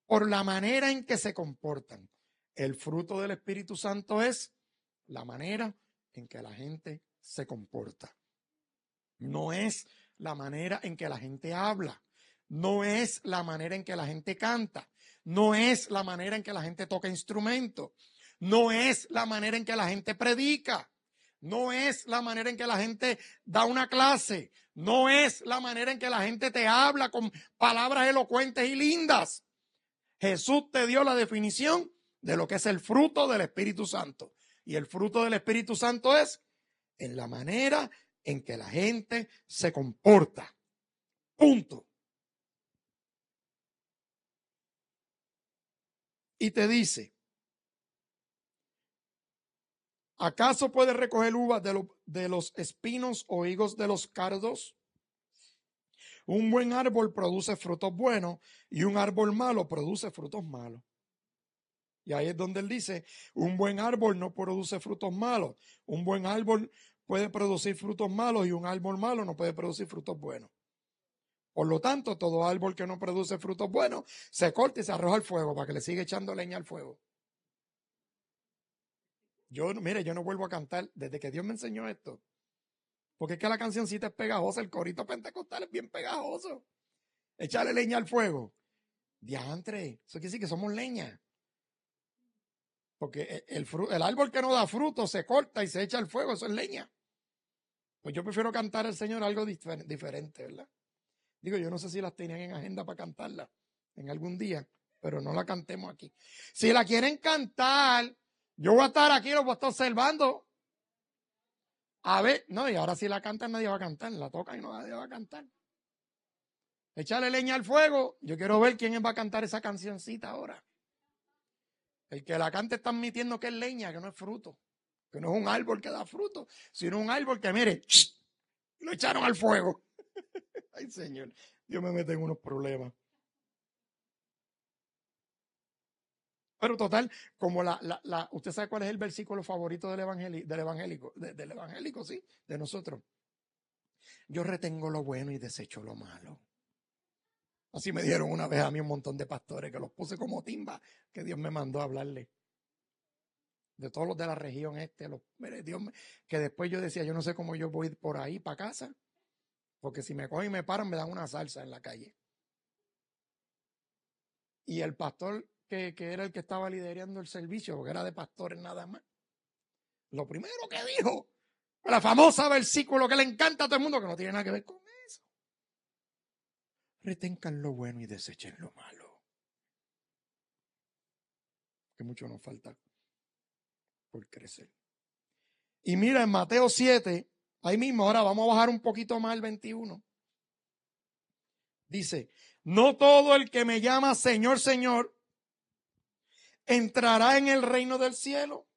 por la manera en que se comportan. El fruto del Espíritu Santo es la manera en que la gente se comporta. No es la manera en que la gente habla. No es la manera en que la gente canta. No es la manera en que la gente toca instrumentos. No es la manera en que la gente predica. No es la manera en que la gente da una clase. No es la manera en que la gente te habla con palabras elocuentes y lindas. Jesús te dio la definición de lo que es el fruto del Espíritu Santo. Y el fruto del Espíritu Santo es en la manera en que la gente se comporta. Punto. Y te dice, ¿acaso puedes recoger uvas de los espinos o higos de los cardos? Un buen árbol produce frutos buenos y un árbol malo produce frutos malos. Y ahí es donde él dice, un buen árbol no produce frutos malos. Un buen árbol puede producir frutos malos y un árbol malo no puede producir frutos buenos. Por lo tanto, todo árbol que no produce frutos buenos se corta y se arroja al fuego para que le siga echando leña al fuego. Mire, yo no vuelvo a cantar desde que Dios me enseñó esto. Porque es que la cancioncita es pegajosa, el corito pentecostal es bien pegajoso. Echarle leña al fuego. Diantre, eso quiere decir que somos leña. Porque el árbol que no da fruto se corta y se echa al fuego, eso es leña. Pues yo prefiero cantar al Señor algo diferente, ¿verdad? Digo, yo no sé si las tenían en agenda para cantarla en algún día, pero no la cantemos aquí. Si la quieren cantar, yo voy a estar aquí, lo voy a estar observando. A ver, no, y ahora si la cantan nadie va a cantar, la tocan y no nadie va a cantar. Échale leña al fuego, yo quiero ver quién va a cantar esa cancioncita ahora. El que la cante está admitiendo que es leña, que no es fruto, que no es un árbol que da fruto, sino un árbol que, mire, lo echaron al fuego. Ay, Señor, Dios me mete en unos problemas. Pero total, como usted sabe cuál es el versículo favorito del evangélico, sí, de nosotros. Yo retengo lo bueno y desecho lo malo. Así me dieron una vez a mí un montón de pastores que los puse como timba, que Dios me mandó a hablarle. De todos los de la región que después yo decía, yo no sé cómo yo voy por ahí para casa, porque si me cogen y me paran, me dan una salsa en la calle. Y el pastor que era el que estaba liderando el servicio, porque era de pastores nada más, lo primero que dijo, la famosa versículo que le encanta a todo el mundo, que no tiene nada que ver con eso: retengan lo bueno y desechen lo malo. Que mucho nos falta por crecer. Y mira, en Mateo 7, ahí mismo, ahora vamos a bajar un poquito más el 21. Dice, no todo el que me llama Señor, Señor, entrará en el reino del cielo.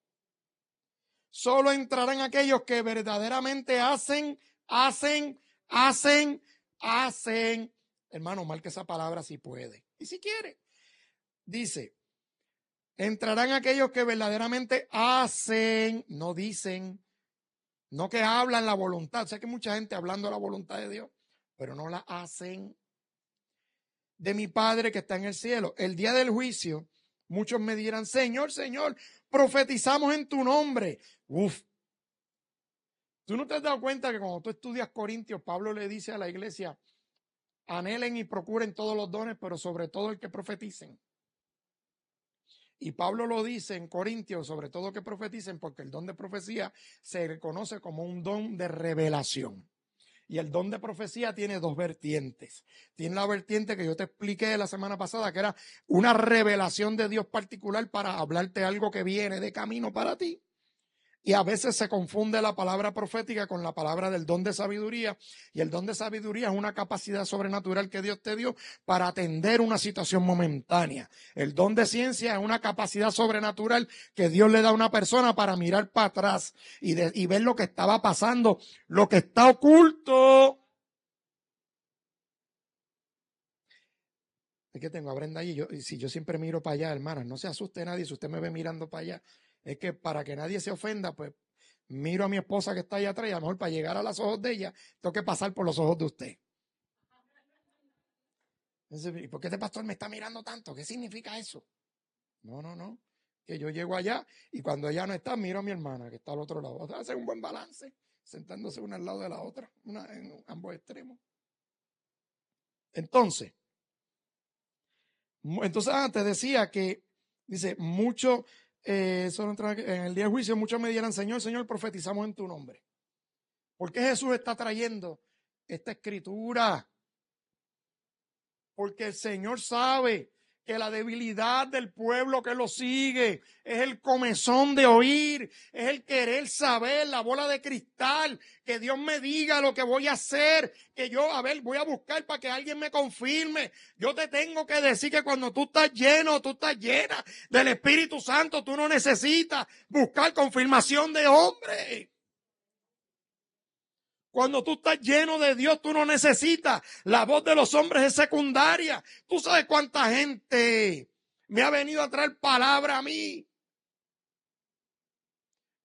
Solo entrarán aquellos que verdaderamente hacen. Hermano, marque esa palabra si puede y si quiere. Dice, entrarán aquellos que verdaderamente hacen, no dicen, no que hablan la voluntad. Sé que mucha gente hablando la voluntad de Dios, pero no la hacen. De mi Padre que está en el cielo. El día del juicio, muchos me dirán, Señor, Señor, profetizamos en tu nombre. Uf. ¿Tú no te has dado cuenta que cuando tú estudias Corintios, Pablo le dice a la iglesia, anhelen y procuren todos los dones, pero sobre todo el que profeticen? Y Pablo lo dice en Corintios, sobre todo que profeticen, porque el don de profecía se reconoce como un don de revelación. Y el don de profecía tiene dos vertientes. Tiene la vertiente que yo te expliqué la semana pasada, que era una revelación de Dios particular para hablarte algo que viene de camino para ti. Y a veces se confunde la palabra profética con la palabra del don de sabiduría. Y el don de sabiduría es una capacidad sobrenatural que Dios te dio para atender una situación momentánea. El don de ciencia es una capacidad sobrenatural que Dios le da a una persona para mirar para atrás y ver lo que estaba pasando, lo que está oculto. Es que tengo a Brenda allí. Si yo siempre miro para allá, hermanas, no se asuste nadie si usted me ve mirando para allá. Es que para que nadie se ofenda, pues miro a mi esposa que está allá atrás y a lo mejor para llegar a los ojos de ella, tengo que pasar por los ojos de usted. ¿Y por qué este pastor me está mirando tanto? ¿Qué significa eso? No. Que yo llego allá y cuando ella no está, miro a mi hermana que está al otro lado. Hace un buen balance, sentándose una al lado de la otra, en ambos extremos. Entonces antes decía que, dice, mucho, en el día del juicio, muchos me dirán, Señor, Señor, profetizamos en tu nombre. ¿Por qué Jesús está trayendo esta escritura? Porque el Señor sabe que la debilidad del pueblo que lo sigue es el comezón de oír, es el querer saber, la bola de cristal, que Dios me diga lo que voy a hacer, que yo, voy a buscar para que alguien me confirme. Yo te tengo que decir que cuando tú estás lleno, tú estás llena del Espíritu Santo, tú no necesitas buscar confirmación de hombre. Cuando tú estás lleno de Dios, tú no necesitas. La voz de los hombres es secundaria. Tú sabes cuánta gente me ha venido a traer palabra a mí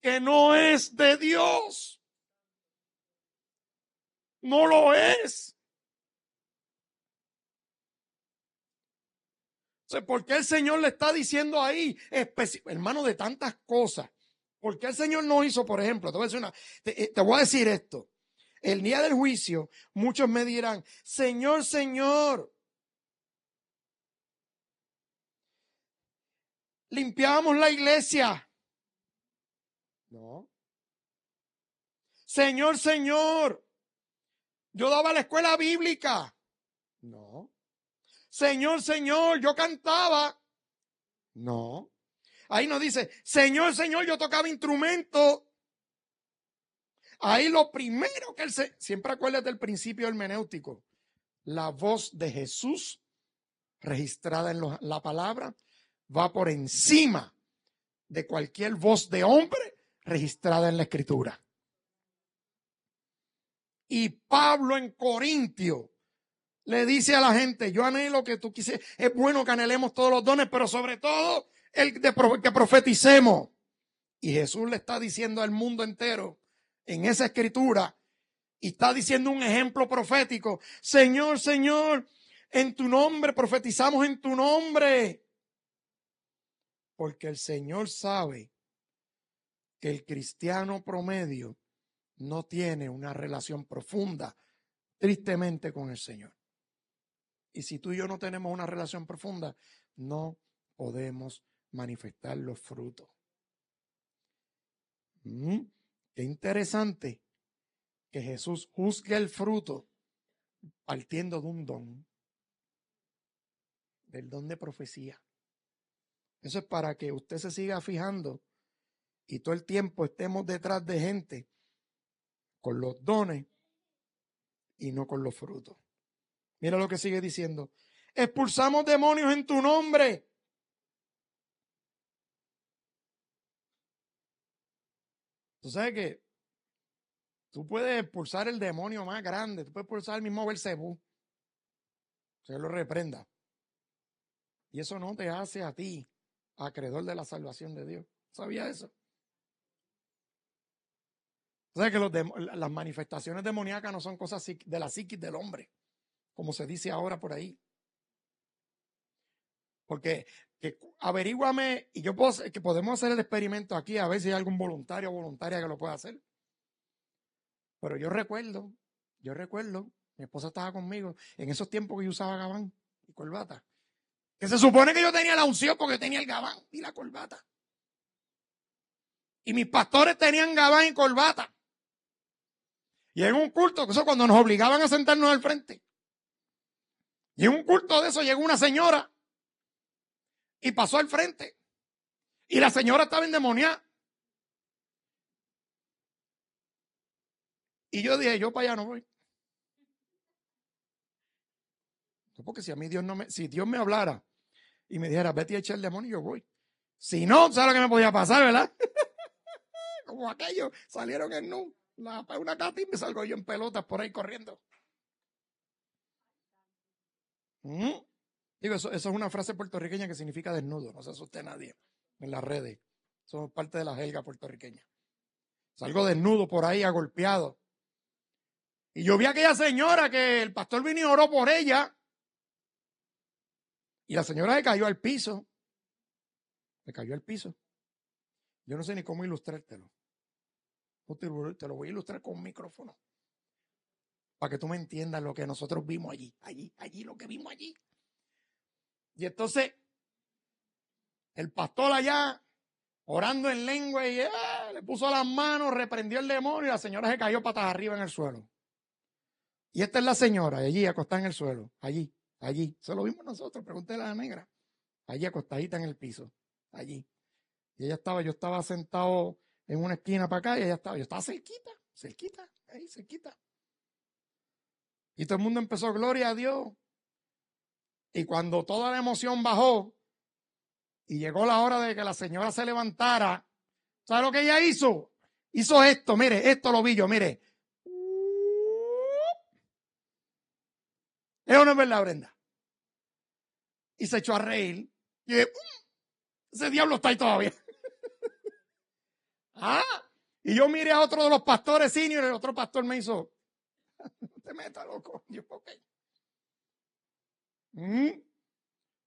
que no es de Dios. No lo es. ¿Por qué el Señor le está diciendo ahí, hermano, de tantas cosas? ¿Por qué el Señor no hizo, por ejemplo, te voy a decir esto. El día del juicio, muchos me dirán, Señor, Señor, limpiábamos la iglesia. No. Señor, Señor, yo daba la escuela bíblica. No. Señor, Señor, yo cantaba. No. Ahí nos dice, Señor, Señor, yo tocaba instrumento. Ahí lo primero que siempre acuérdate del principio hermenéutico. La voz de Jesús registrada en la palabra va por encima de cualquier voz de hombre registrada en la escritura. Y Pablo en Corintio le dice a la gente, yo anhelo que tú quisieras, es bueno que anhelemos todos los dones, pero sobre todo que profeticemos. Y Jesús le está diciendo al mundo entero en esa escritura, y está diciendo un ejemplo profético: Señor, Señor, en tu nombre profetizamos, en tu nombre. Porque el Señor sabe que el cristiano promedio no tiene una relación profunda, tristemente, con el Señor. Y si tú y yo no tenemos una relación profunda, no podemos manifestar los frutos. Qué interesante que Jesús juzgue el fruto partiendo de un don, del don de profecía. Eso es para que usted se siga fijando y todo el tiempo estemos detrás de gente con los dones y no con los frutos. Mira lo que sigue diciendo: expulsamos demonios en tu nombre. Tú sabes que tú puedes expulsar el demonio más grande, tú puedes expulsar el mismo Belcebú, que lo reprenda. Y eso no te hace a ti acreedor de la salvación de Dios. ¿Sabía eso? O sea que las manifestaciones demoníacas no son cosas de la psiquis del hombre, como se dice ahora por ahí. Porque averíguame, y yo que podemos hacer el experimento aquí, a ver si hay algún voluntario o voluntaria que lo pueda hacer. Pero yo recuerdo, mi esposa estaba conmigo en esos tiempos que yo usaba gabán y corbata. Que se supone que yo tenía la unción porque tenía el gabán y la corbata. Y mis pastores tenían gabán y corbata. Y en un culto, eso cuando nos obligaban a sentarnos al frente. Y en un culto de eso llegó una señora y pasó al frente. Y la señora estaba endemoniada. Y yo dije, yo para allá no voy. Porque si a mí si Dios me hablara y me dijera, vete a echar el demonio, yo voy. Si no, ¿sabes lo que me podía pasar, verdad? Como aquellos salieron en nu, una cata y me salgo yo en pelotas por ahí corriendo. Digo, eso es una frase puertorriqueña que significa desnudo, no se asuste nadie en las redes. Eso es parte de la jerga puertorriqueña. Salgo desnudo por ahí, agolpeado. Y yo vi a aquella señora que el pastor vino y oró por ella. Y la señora se cayó al piso. Se cayó al piso. Yo no sé ni cómo ilustrártelo. Te lo voy a ilustrar con un micrófono. Para que tú me entiendas lo que nosotros vimos allí, lo que vimos allí. Y entonces, el pastor allá, orando en lengua, y le puso las manos, reprendió el demonio, y la señora se cayó patas arriba en el suelo. Y esta es la señora, allí acostada en el suelo, allí. Se lo vimos nosotros, pregúntale a la negra. Allí acostadita en el piso, allí. Y yo estaba sentado en una esquina para acá, y yo estaba cerquita, ahí, cerquita. Y todo el mundo empezó, gloria a Dios. Y cuando toda la emoción bajó, y llegó la hora de que la señora se levantara, ¿sabe lo que ella hizo? Hizo esto, mire, esto lo vi yo, mire. Eso no es verdad, Brenda. Y se echó a reír. Y ese diablo está ahí todavía. Y yo miré a otro de los pastores senior, el otro pastor me hizo, no te metas, loco. Yo, ok.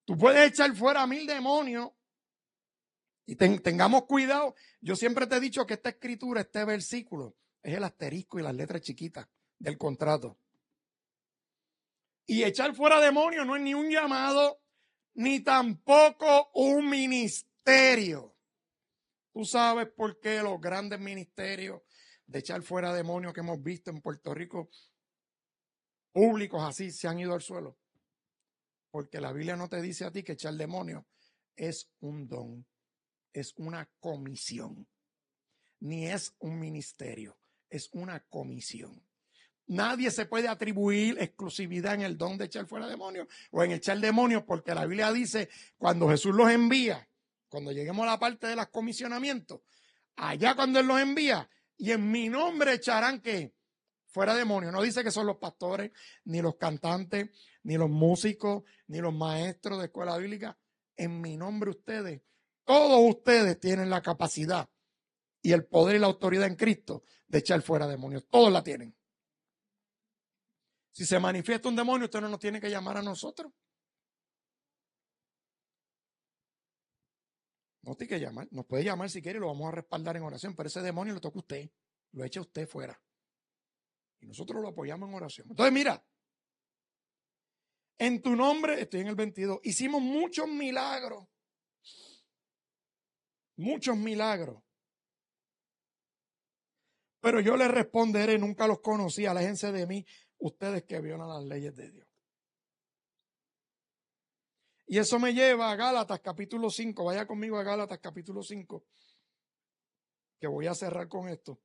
Tú puedes echar fuera a 1000 demonios. Y tengamos cuidado. Yo siempre te he dicho que esta escritura, este versículo, es el asterisco y las letras chiquitas del contrato. Y echar fuera demonios no es ni un llamado, ni tampoco un ministerio. Tú sabes por qué los grandes ministerios de echar fuera demonios que hemos visto en Puerto Rico, públicos así, se han ido al suelo. Porque la Biblia no te dice a ti que echar demonios es un don, es una comisión. Ni es un ministerio, es una comisión. Nadie se puede atribuir exclusividad en el don de echar fuera demonios o en echar demonios, porque la Biblia dice, cuando Jesús los envía, cuando lleguemos a la parte de los comisionamientos, allá cuando Él los envía, y en mi nombre echarán ¿qué? Fuera demonios. No dice que son los pastores, ni los cantantes, ni los músicos, ni los maestros de escuela bíblica. En mi nombre ustedes Todos ustedes tienen la capacidad y el poder y la autoridad en Cristo de echar fuera demonios. Todos la tienen. Si se manifiesta un demonio, usted no nos tiene que llamar a nosotros. No tiene que llamar. Nos puede llamar si quiere y lo vamos a respaldar en oración. Pero ese demonio lo toca usted. Lo echa usted fuera. Y nosotros lo apoyamos en oración. Entonces, mira. En tu nombre, estoy en el 22, hicimos muchos milagros. Muchos milagros. Pero yo les responderé, nunca los conocí, aléjense de mí, ustedes que violan las leyes de Dios. Y eso me lleva a Gálatas capítulo 5, vaya conmigo a Gálatas capítulo 5, que voy a cerrar con esto.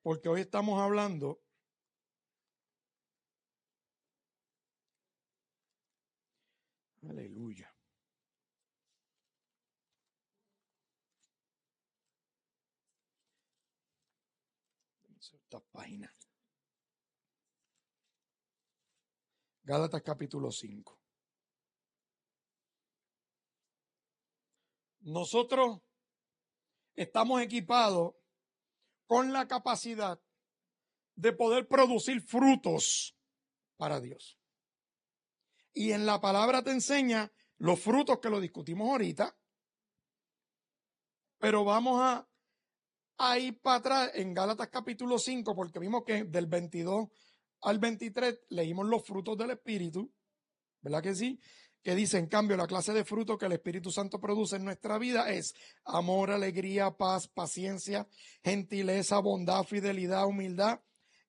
Porque hoy estamos hablando aleluya. Esta página. Gálatas capítulo 5. Nosotros estamos equipados con la capacidad de poder producir frutos para Dios. Y en la palabra te enseña los frutos que lo discutimos ahorita, pero vamos a ir para atrás en Gálatas capítulo 5, porque vimos que del 22 al 23 leímos los frutos del Espíritu, ¿verdad que sí? Que dice, en cambio, la clase de frutos que el Espíritu Santo produce en nuestra vida es amor, alegría, paz, paciencia, gentileza, bondad, fidelidad, humildad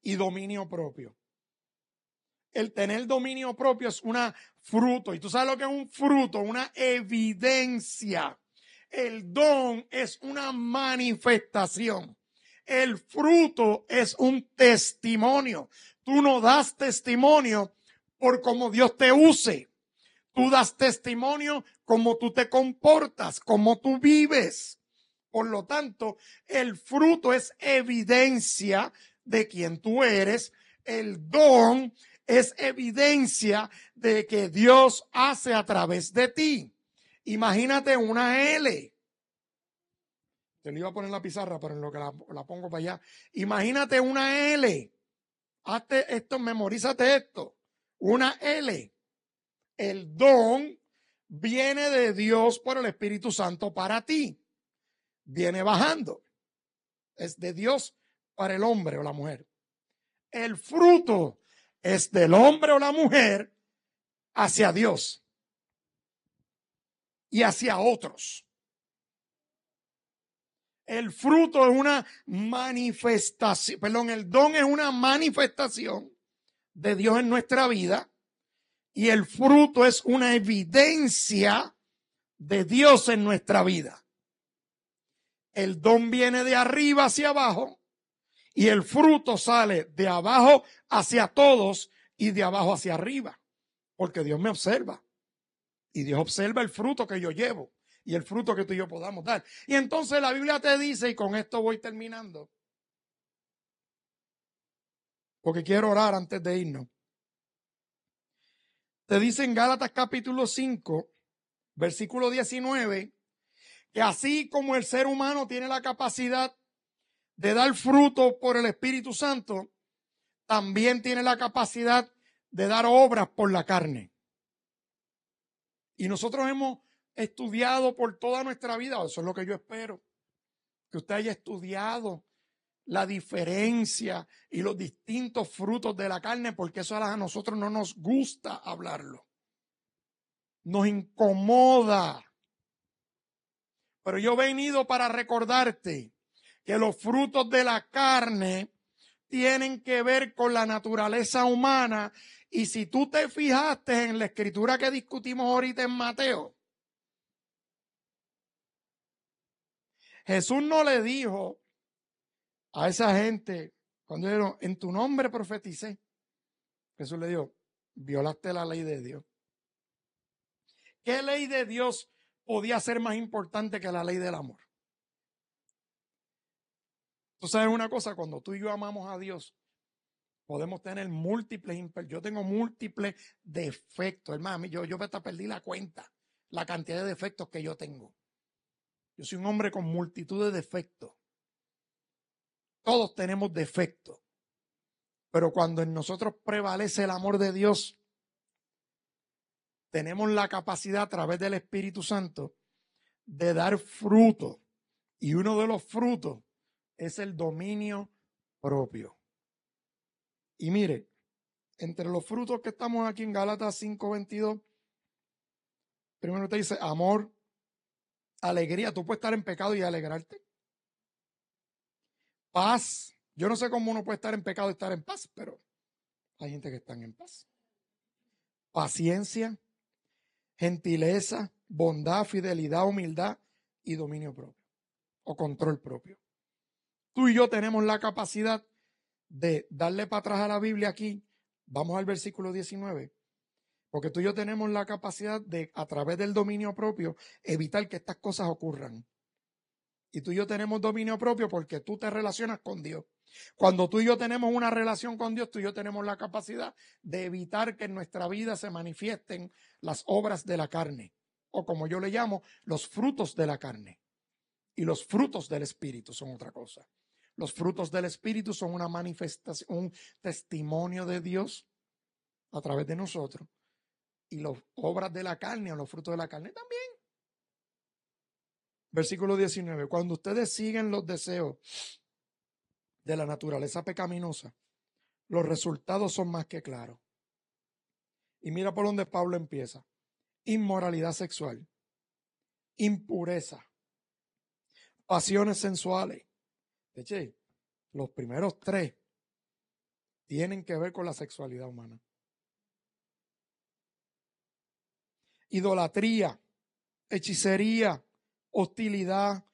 y dominio propio. El tener dominio propio es un fruto. ¿Y tú sabes lo que es un fruto? Una evidencia. El don es una manifestación. El fruto es un testimonio. Tú no das testimonio por cómo Dios te use. Tú das testimonio cómo tú te comportas, cómo tú vives. Por lo tanto, el fruto es evidencia de quién tú eres. El don es evidencia de que Dios hace a través de ti. Imagínate una L. Te lo iba a poner en la pizarra, pero en lo que la pongo para allá. Imagínate una L. Hazte esto, memorízate esto. Una L. El don viene de Dios por el Espíritu Santo para ti. Viene bajando. Es de Dios para el hombre o la mujer. El fruto es del hombre o la mujer hacia Dios y hacia otros. El fruto es una manifestación, perdón, el don es una manifestación de Dios en nuestra vida y el fruto es una evidencia de Dios en nuestra vida. El don viene de arriba hacia abajo y el fruto sale de abajo hacia todos y de abajo hacia arriba, porque Dios me observa y Dios observa el fruto que yo llevo y el fruto que tú y yo podamos dar. Y entonces la Biblia te dice, y con esto voy terminando, porque quiero orar antes de irnos. Te dice en Gálatas capítulo 5, versículo 19, que así como el ser humano tiene la capacidad de dar fruto por el Espíritu Santo, también tiene la capacidad de dar obras por la carne. Y nosotros hemos estudiado por toda nuestra vida, eso es lo que yo espero, que usted haya estudiado la diferencia y los distintos frutos de la carne, porque eso a nosotros no nos gusta hablarlo. Nos incomoda. Pero yo he venido para recordarte que los frutos de la carne tienen que ver con la naturaleza humana. Y si tú te fijaste en la escritura que discutimos ahorita en Mateo, Jesús no le dijo a esa gente, cuando dijeron, en tu nombre profeticé, Jesús le dijo, violaste la ley de Dios. ¿Qué ley de Dios podía ser más importante que la ley del amor? Tú sabes una cosa, cuando tú y yo amamos a Dios, podemos tener múltiples, yo tengo múltiples defectos, hermano, yo hasta perdí la cuenta la cantidad de defectos que yo tengo. Yo soy un hombre con multitud de defectos. Todos tenemos defectos. Pero cuando en nosotros prevalece el amor de Dios, tenemos la capacidad a través del Espíritu Santo de dar fruto. Y uno de los frutos es el dominio propio. Y mire, entre los frutos que estamos aquí en Gálatas 5:22, primero te dice amor, alegría. Tú puedes estar en pecado y alegrarte. Paz. Yo no sé cómo uno puede estar en pecado y estar en paz, pero hay gente que está en paz. Paciencia, gentileza, bondad, fidelidad, humildad y dominio propio o control propio. Tú y yo tenemos la capacidad de darle para atrás a la Biblia aquí. Vamos al versículo 19. Porque tú y yo tenemos la capacidad de, a través del dominio propio, evitar que estas cosas ocurran. Y tú y yo tenemos dominio propio porque tú te relacionas con Dios. Cuando tú y yo tenemos una relación con Dios, tú y yo tenemos la capacidad de evitar que en nuestra vida se manifiesten las obras de la carne, o como yo le llamo, los frutos de la carne. Y los frutos del Espíritu son otra cosa. Los frutos del Espíritu son una manifestación, un testimonio de Dios a través de nosotros. Y las obras de la carne o los frutos de la carne también. Versículo 19. Cuando ustedes siguen los deseos de la naturaleza pecaminosa, los resultados son más que claros. Y mira por donde Pablo empieza. Inmoralidad sexual, impureza, pasiones sensuales. De hecho, los primeros tres tienen que ver con la sexualidad humana. Idolatría, hechicería, hostilidad,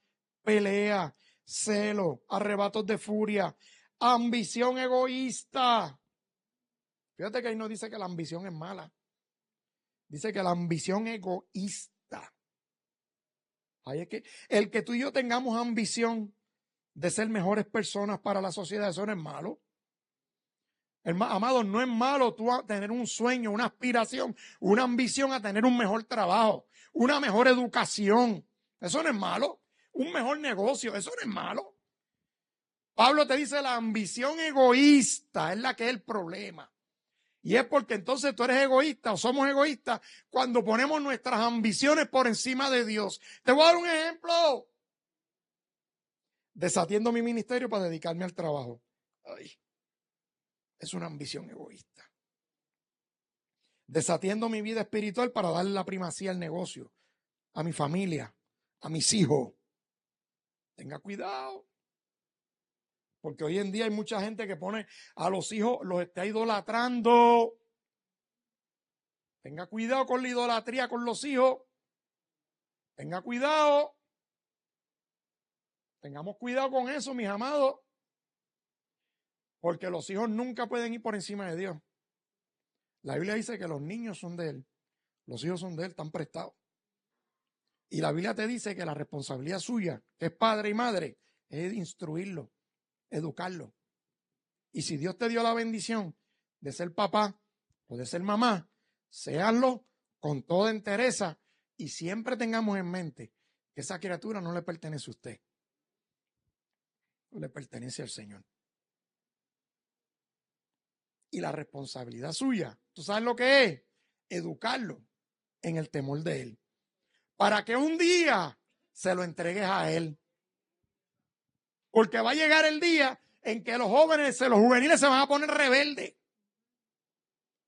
pelea, celo, arrebatos de furia, ambición egoísta. Fíjate que ahí no dice que la ambición es mala. Dice que la ambición egoísta. Ahí es que el que tú y yo tengamos ambición de ser mejores personas para la sociedad, eso no es malo. Amado, no es malo tú tener un sueño, una aspiración, una ambición a tener un mejor trabajo, una mejor educación. Eso no es malo. Un mejor negocio, eso no es malo. Pablo te dice la ambición egoísta es la que es el problema. Y es porque entonces tú eres egoísta o somos egoístas cuando ponemos nuestras ambiciones por encima de Dios. Te voy a dar un ejemplo. Desatiendo mi ministerio para dedicarme al trabajo. Ay, es una ambición egoísta. Desatiendo mi vida espiritual para darle la primacía al negocio, a mi familia, a mis hijos. Tenga cuidado. Porque hoy en día hay mucha gente que pone a los hijos, los está idolatrando. Tenga cuidado con la idolatría con los hijos. Tenga cuidado. Tengamos cuidado con eso, mis amados. Porque los hijos nunca pueden ir por encima de Dios. La Biblia dice que los niños son de Él. Los hijos son de Él, están prestados. Y la Biblia te dice que la responsabilidad suya, que es padre y madre, es instruirlo, educarlo. Y si Dios te dio la bendición de ser papá o de ser mamá, séanlo con toda entereza y siempre tengamos en mente que esa criatura no le pertenece a usted, le pertenece al Señor. Y la responsabilidad suya, ¿tú sabes lo que es? Educarlo en el temor de Él. Para que un día se lo entregues a Él. Porque va a llegar el día en que los juveniles se van a poner rebeldes.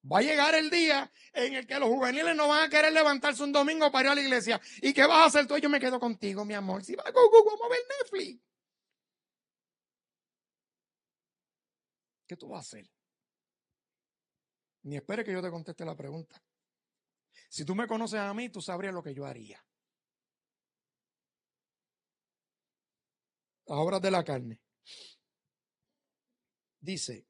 Va a llegar el día en el que los juveniles no van a querer levantarse un domingo para ir a la iglesia. ¿Y qué vas a hacer tú? Yo me quedo contigo, mi amor. Si vamos a ver Netflix. ¿Qué tú vas a hacer? Ni espere que yo te conteste la pregunta. Si tú me conoces a mí, tú sabrías lo que yo haría. Las obras de la carne. Dice,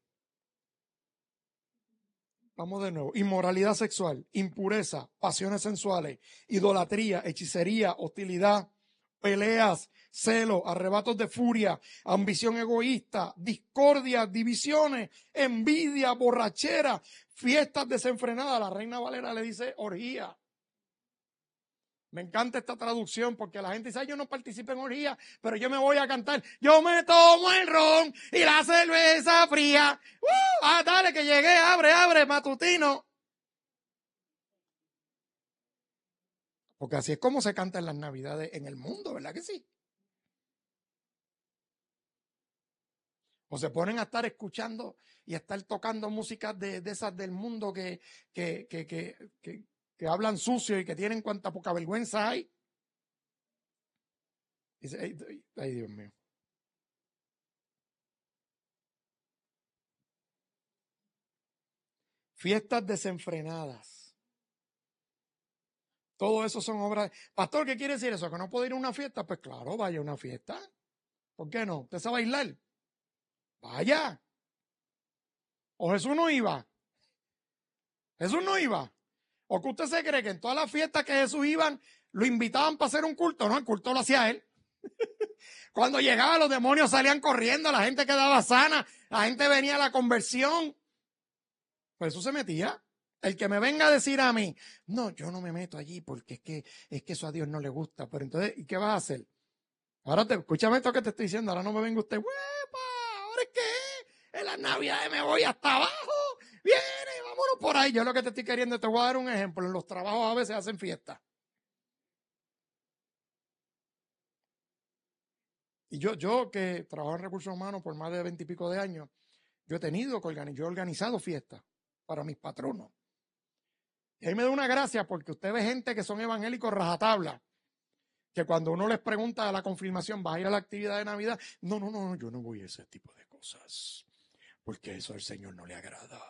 vamos de nuevo, inmoralidad sexual, impureza, pasiones sensuales, idolatría, hechicería, hostilidad, peleas, celo, arrebatos de furia, ambición egoísta, discordia, divisiones, envidia, borrachera, fiestas desenfrenadas. La Reina Valera le dice orgía. Me encanta esta traducción porque la gente dice, "Ay, yo no participo en orgía, pero yo me voy a cantar. Yo me tomo el ron y la cerveza fría. Dale que llegué, abre, matutino." Porque así es como se canta en las Navidades en el mundo, ¿verdad que sí? O se ponen a estar escuchando y a estar tocando músicas de esas del mundo que hablan sucio y que tienen cuanta poca vergüenza hay. Dice, ay, Dios mío. Fiestas desenfrenadas. Todo eso son obras. Pastor, ¿qué quiere decir eso? ¿Que no puedo ir a una fiesta? Pues claro, vaya a una fiesta. ¿Por qué no? ¿Usted sabe bailar? Vaya. ¿O Jesús no iba? Jesús no iba. ¿O que usted se cree que en todas las fiestas que Jesús iban, lo invitaban para hacer un culto? No, el culto lo hacía él. Cuando llegaba, los demonios salían corriendo, la gente quedaba sana, la gente venía a la conversión. Pues eso se metía. El que me venga a decir a mí, no, yo no me meto allí porque es que eso a Dios no le gusta. Pero entonces, ¿y qué vas a hacer? Ahora escúchame esto que te estoy diciendo, ahora no me venga usted, ¡huepa! ¿Ahora es qué? En las Navidades me voy hasta abajo. Viene, vámonos por ahí. Yo lo que te estoy queriendo, te voy a dar un ejemplo. En los trabajos a veces hacen fiestas. Y yo que trabajo en recursos humanos por más de 20 y pico de años, yo he tenido que yo he organizado fiestas para mis patronos. Y ahí me da una gracia porque usted ve gente que son evangélicos rajatabla, que cuando uno les pregunta a la confirmación, ¿vas a ir a la actividad de Navidad? No, yo no voy a ese tipo de cosas, porque eso al Señor no le agrada.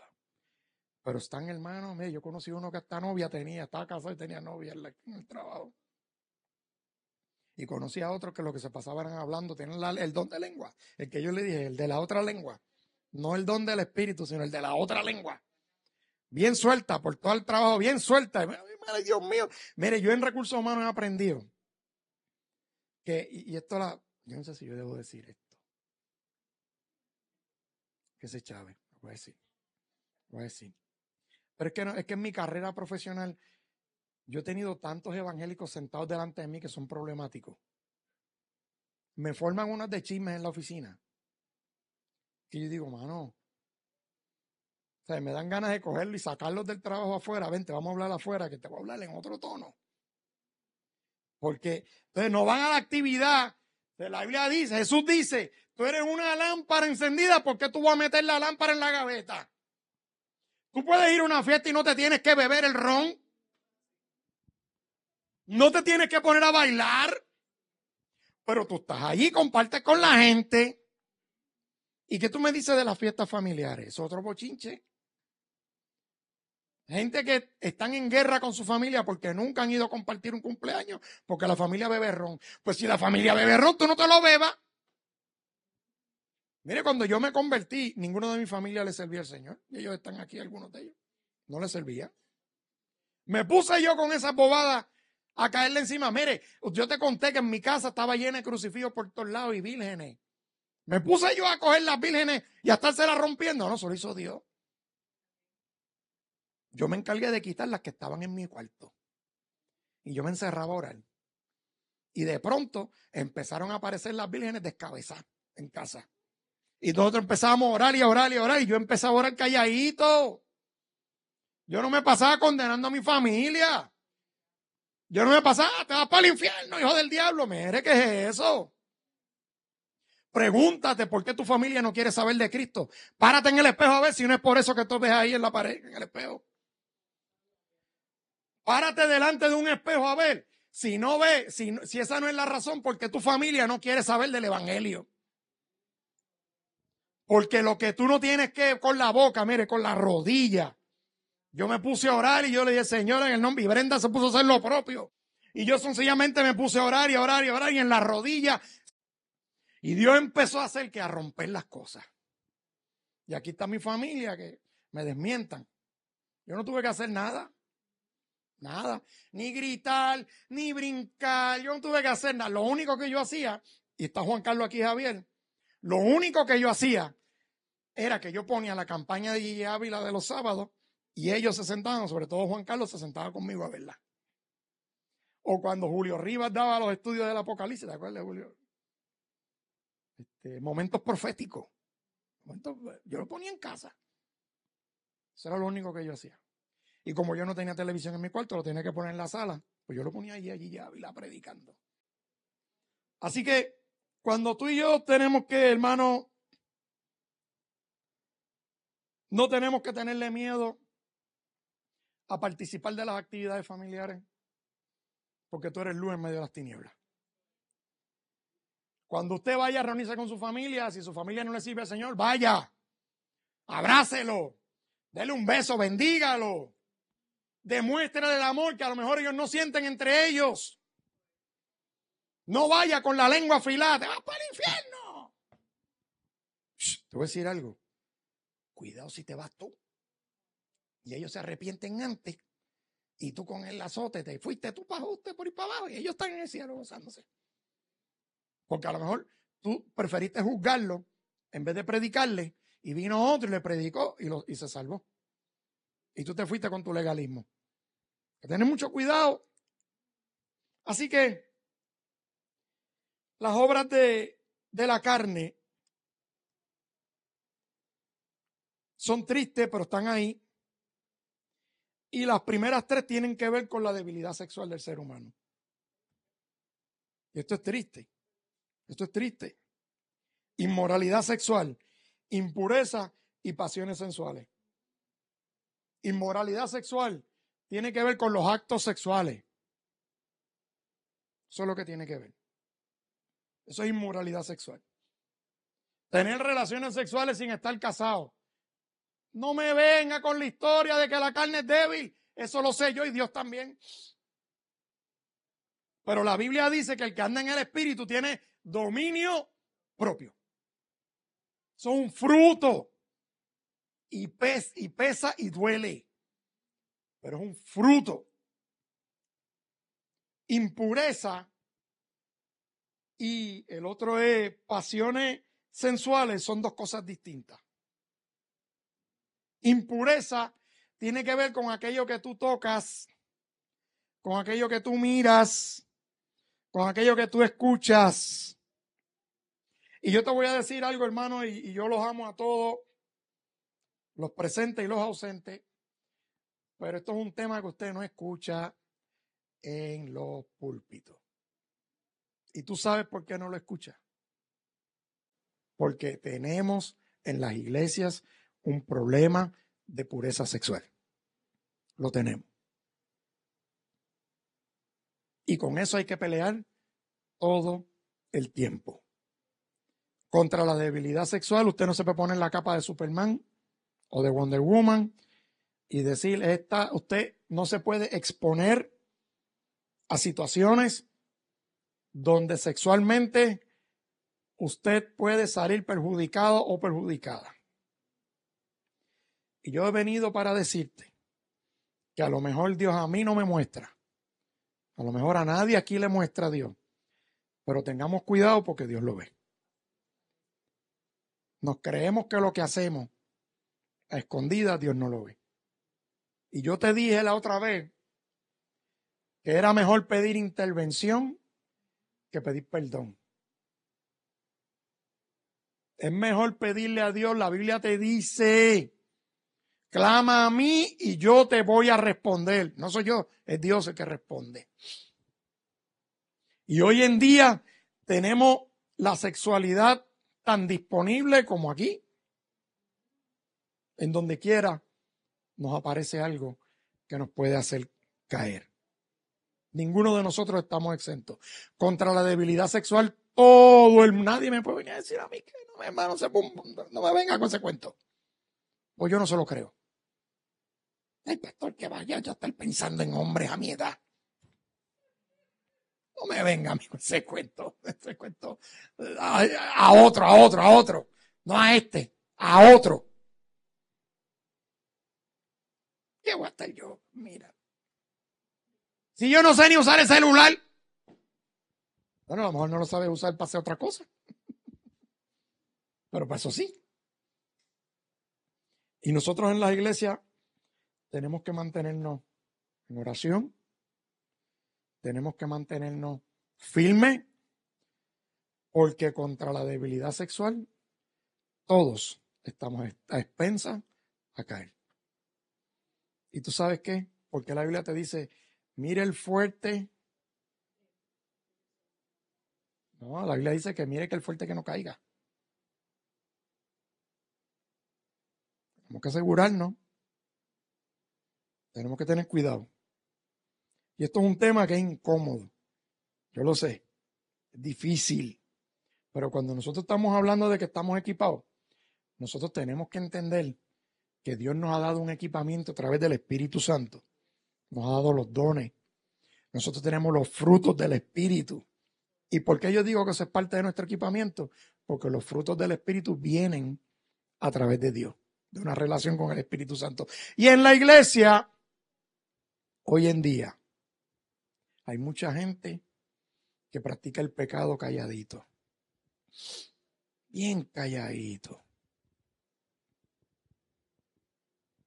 Pero están hermanos, yo conocí uno que hasta novia tenía, estaba casado y tenía novia en el trabajo. Y conocí a otros que lo que se pasaban hablando, tienen el don de lengua, el que yo le dije, el de la otra lengua. No el don del espíritu, sino el de la otra lengua. Bien suelta, por todo el trabajo, bien suelta. Mire, Dios mío. Mire, yo en recursos humanos he aprendido que, y esto yo no sé si yo debo decir esto. Que se chave, voy a decir. Pero es que, no, es que en mi carrera profesional yo he tenido tantos evangélicos sentados delante de mí que son problemáticos. Me forman unas de chismes en la oficina. Que yo digo, mano, o sea, me dan ganas de cogerlo y sacarlos del trabajo afuera. Vente, vamos a hablar afuera, que te voy a hablar en otro tono. Porque entonces no van a la actividad. La Biblia dice, Jesús dice, tú eres una lámpara encendida, ¿por qué tú vas a meter la lámpara en la gaveta? Tú puedes ir a una fiesta y no te tienes que beber el ron. No te tienes que poner a bailar. Pero tú estás allí, compartes con la gente. ¿Y qué tú me dices de las fiestas familiares? Es otro bochinche. Gente que están en guerra con su familia porque nunca han ido a compartir un cumpleaños porque la familia bebe ron. Pues si la familia bebe ron, tú no te lo bebas. Mire, cuando yo me convertí, ninguno de mi familia le servía al Señor. Y ellos están aquí, algunos de ellos. No le servía. Me puse yo con esa bobada a caerle encima. Mire, yo te conté que en mi casa estaba llena de crucifijos por todos lados y vírgenes. Me puse yo a coger las vírgenes y a estárselas rompiendo. No, eso lo hizo Dios. Yo me encargué de quitar las que estaban en mi cuarto. Y yo me encerraba a orar. Y de pronto empezaron a aparecer las vírgenes descabezadas en casa. Y nosotros empezamos a orar y a orar y a orar. Y yo empezaba a orar calladito. Yo no me pasaba condenando a mi familia. Yo no me pasaba, te vas para el infierno, hijo del diablo. Mire, ¿qué es eso? Pregúntate por qué tu familia no quiere saber de Cristo. Párate en el espejo a ver si no es por eso que tú ves ahí en la pared, en el espejo. Párate delante de un espejo a ver si no ves, si esa no es la razón por qué tu familia no quiere saber del evangelio. Porque lo que tú no tienes que con la boca, mire, con la rodilla. Yo me puse a orar y yo le dije, Señor, en el nombre, y Brenda se puso a hacer lo propio. Y yo sencillamente me puse a orar y a orar y a orar y en la rodilla. Y Dios empezó a hacer que a romper las cosas. Y aquí está mi familia que me desmientan. Yo no tuve que hacer nada. Nada. Ni gritar, ni brincar. Yo no tuve que hacer nada. Lo único que yo hacía, y está Juan Carlos aquí, Javier, lo único que yo hacía era que yo ponía la campaña de Gigi Ávila de los sábados y ellos se sentaban, sobre todo Juan Carlos, se sentaba conmigo a verla. O cuando Julio Rivas daba los estudios del Apocalipsis, ¿te acuerdas, Julio? Momentos proféticos. Yo lo ponía en casa. Eso era lo único que yo hacía. Y como yo no tenía televisión en mi cuarto, lo tenía que poner en la sala, pues yo lo ponía allí ya, y la predicando. Así que cuando tú y yo tenemos que, hermano, no tenemos que tenerle miedo a participar de las actividades familiares, porque tú eres luz en medio de las tinieblas. Cuando usted vaya a reunirse con su familia, si su familia no le sirve al Señor, vaya, abrácelo, dele un beso, bendígalo, demuéstrale el amor que a lo mejor ellos no sienten entre ellos. No vaya con la lengua afilada, te vas para el infierno. Te voy a decir algo, cuidado si te vas tú y ellos se arrepienten antes y tú con el azote te fuiste tú para usted por ir para abajo y ellos están en el cielo gozándose. Porque a lo mejor tú preferiste juzgarlo en vez de predicarle y vino otro y le predicó y se salvó. Y tú te fuiste con tu legalismo. Hay que tener mucho cuidado. Así que las obras de la carne son tristes, pero están ahí. Y las primeras 3 tienen que ver con la debilidad sexual del ser humano. Y esto es triste. Esto es triste. Inmoralidad sexual, impureza y pasiones sensuales. Inmoralidad sexual tiene que ver con los actos sexuales. Eso es lo que tiene que ver. Eso es inmoralidad sexual. Tener relaciones sexuales sin estar casado. No me venga con la historia de que la carne es débil. Eso lo sé yo y Dios también. Pero la Biblia dice que el que anda en el Espíritu tiene dominio propio. Son un fruto. Y pesa y duele. Pero es un fruto. Impureza y el otro es pasiones sensuales, son 2 cosas distintas. Impureza tiene que ver con aquello que tú tocas, con aquello que tú miras, con aquello que tú escuchas. Y yo te voy a decir algo, hermano, y yo los amo a todos, los presentes y los ausentes, pero esto es un tema que usted no escucha en los púlpitos. ¿Y tú sabes por qué no lo escucha? Porque tenemos en las iglesias un problema de pureza sexual. Lo tenemos. Y con eso hay que pelear todo el tiempo. Contra la debilidad sexual, usted no se puede poner la capa de Superman o de Wonder Woman y decir, usted no se puede exponer a situaciones donde sexualmente usted puede salir perjudicado o perjudicada. Y yo he venido para decirte que a lo mejor Dios a mí no me muestra. A lo mejor a nadie aquí le muestra a Dios. Pero tengamos cuidado porque Dios lo ve. Nos creemos que lo que hacemos a escondidas Dios no lo ve. Y yo te dije la otra vez que era mejor pedir intervención que pedir perdón. Es mejor pedirle a Dios, la Biblia te dice, clama a mí y yo te voy a responder. No soy yo, es Dios el que responde. Y hoy en día tenemos la sexualidad tan disponible como aquí. En donde quiera nos aparece algo que nos puede hacer caer. Ninguno de nosotros estamos exentos. Contra la debilidad sexual, nadie me puede venir a decir a mí que no me venga con ese cuento. Pues yo no se lo creo. El pastor que vaya ya está pensando en hombres a mi edad. No me venga a mí con ese cuento. A otro. No a este, a otro. ¿Qué voy a estar yo? Mira. Si yo no sé ni usar el celular, bueno, a lo mejor no lo sabe usar para hacer otra cosa. Pero para eso sí. Y nosotros en las iglesias tenemos que mantenernos en oración, tenemos que mantenernos firmes porque contra la debilidad sexual todos estamos a expensas a caer. ¿Y tú sabes qué? Porque la Biblia te dice, mire el fuerte. No, la Biblia dice que mire que el fuerte que no caiga. Tenemos que asegurarnos. Tenemos que tener cuidado. Y esto es un tema que es incómodo. Yo lo sé. Es difícil. Pero cuando nosotros estamos hablando de que estamos equipados, nosotros tenemos que entender que Dios nos ha dado un equipamiento a través del Espíritu Santo. Nos ha dado los dones. Nosotros tenemos los frutos del Espíritu. ¿Y por qué yo digo que eso es parte de nuestro equipamiento? Porque los frutos del Espíritu vienen a través de Dios, de una relación con el Espíritu Santo. Y en la iglesia, hoy en día, hay mucha gente que practica el pecado calladito. Bien calladito.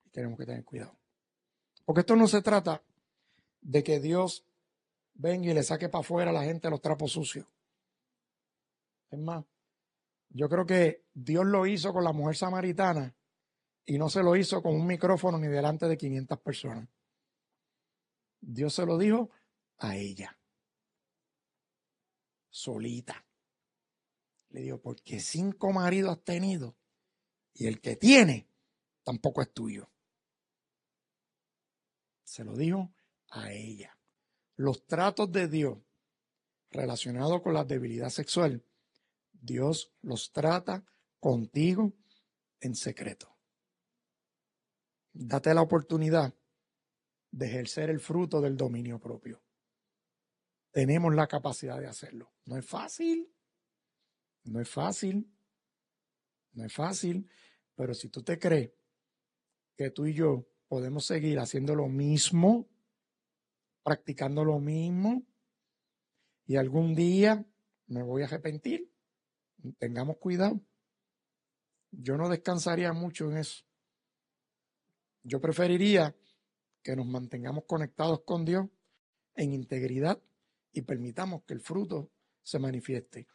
Y tenemos que tener cuidado. Porque esto no se trata de que Dios venga y le saque para afuera a la gente los trapos sucios. Es más, yo creo que Dios lo hizo con la mujer samaritana y no se lo hizo con un micrófono ni delante de 500 personas. Dios se lo dijo a ella, solita. Le dijo, porque 5 maridos has tenido y el que tiene tampoco es tuyo. Se lo dijo a ella. Los tratos de Dios relacionados con la debilidad sexual, Dios los trata contigo en secreto. Date la oportunidad de ejercer el fruto del dominio propio. Tenemos la capacidad de hacerlo. No es fácil, no es fácil, no es fácil, pero si tú te crees que tú y yo podemos seguir haciendo lo mismo, practicando lo mismo, y algún día me voy a arrepentir, tengamos cuidado. Yo no descansaría mucho en eso. Yo preferiría que nos mantengamos conectados con Dios en integridad y permitamos que el fruto se manifieste.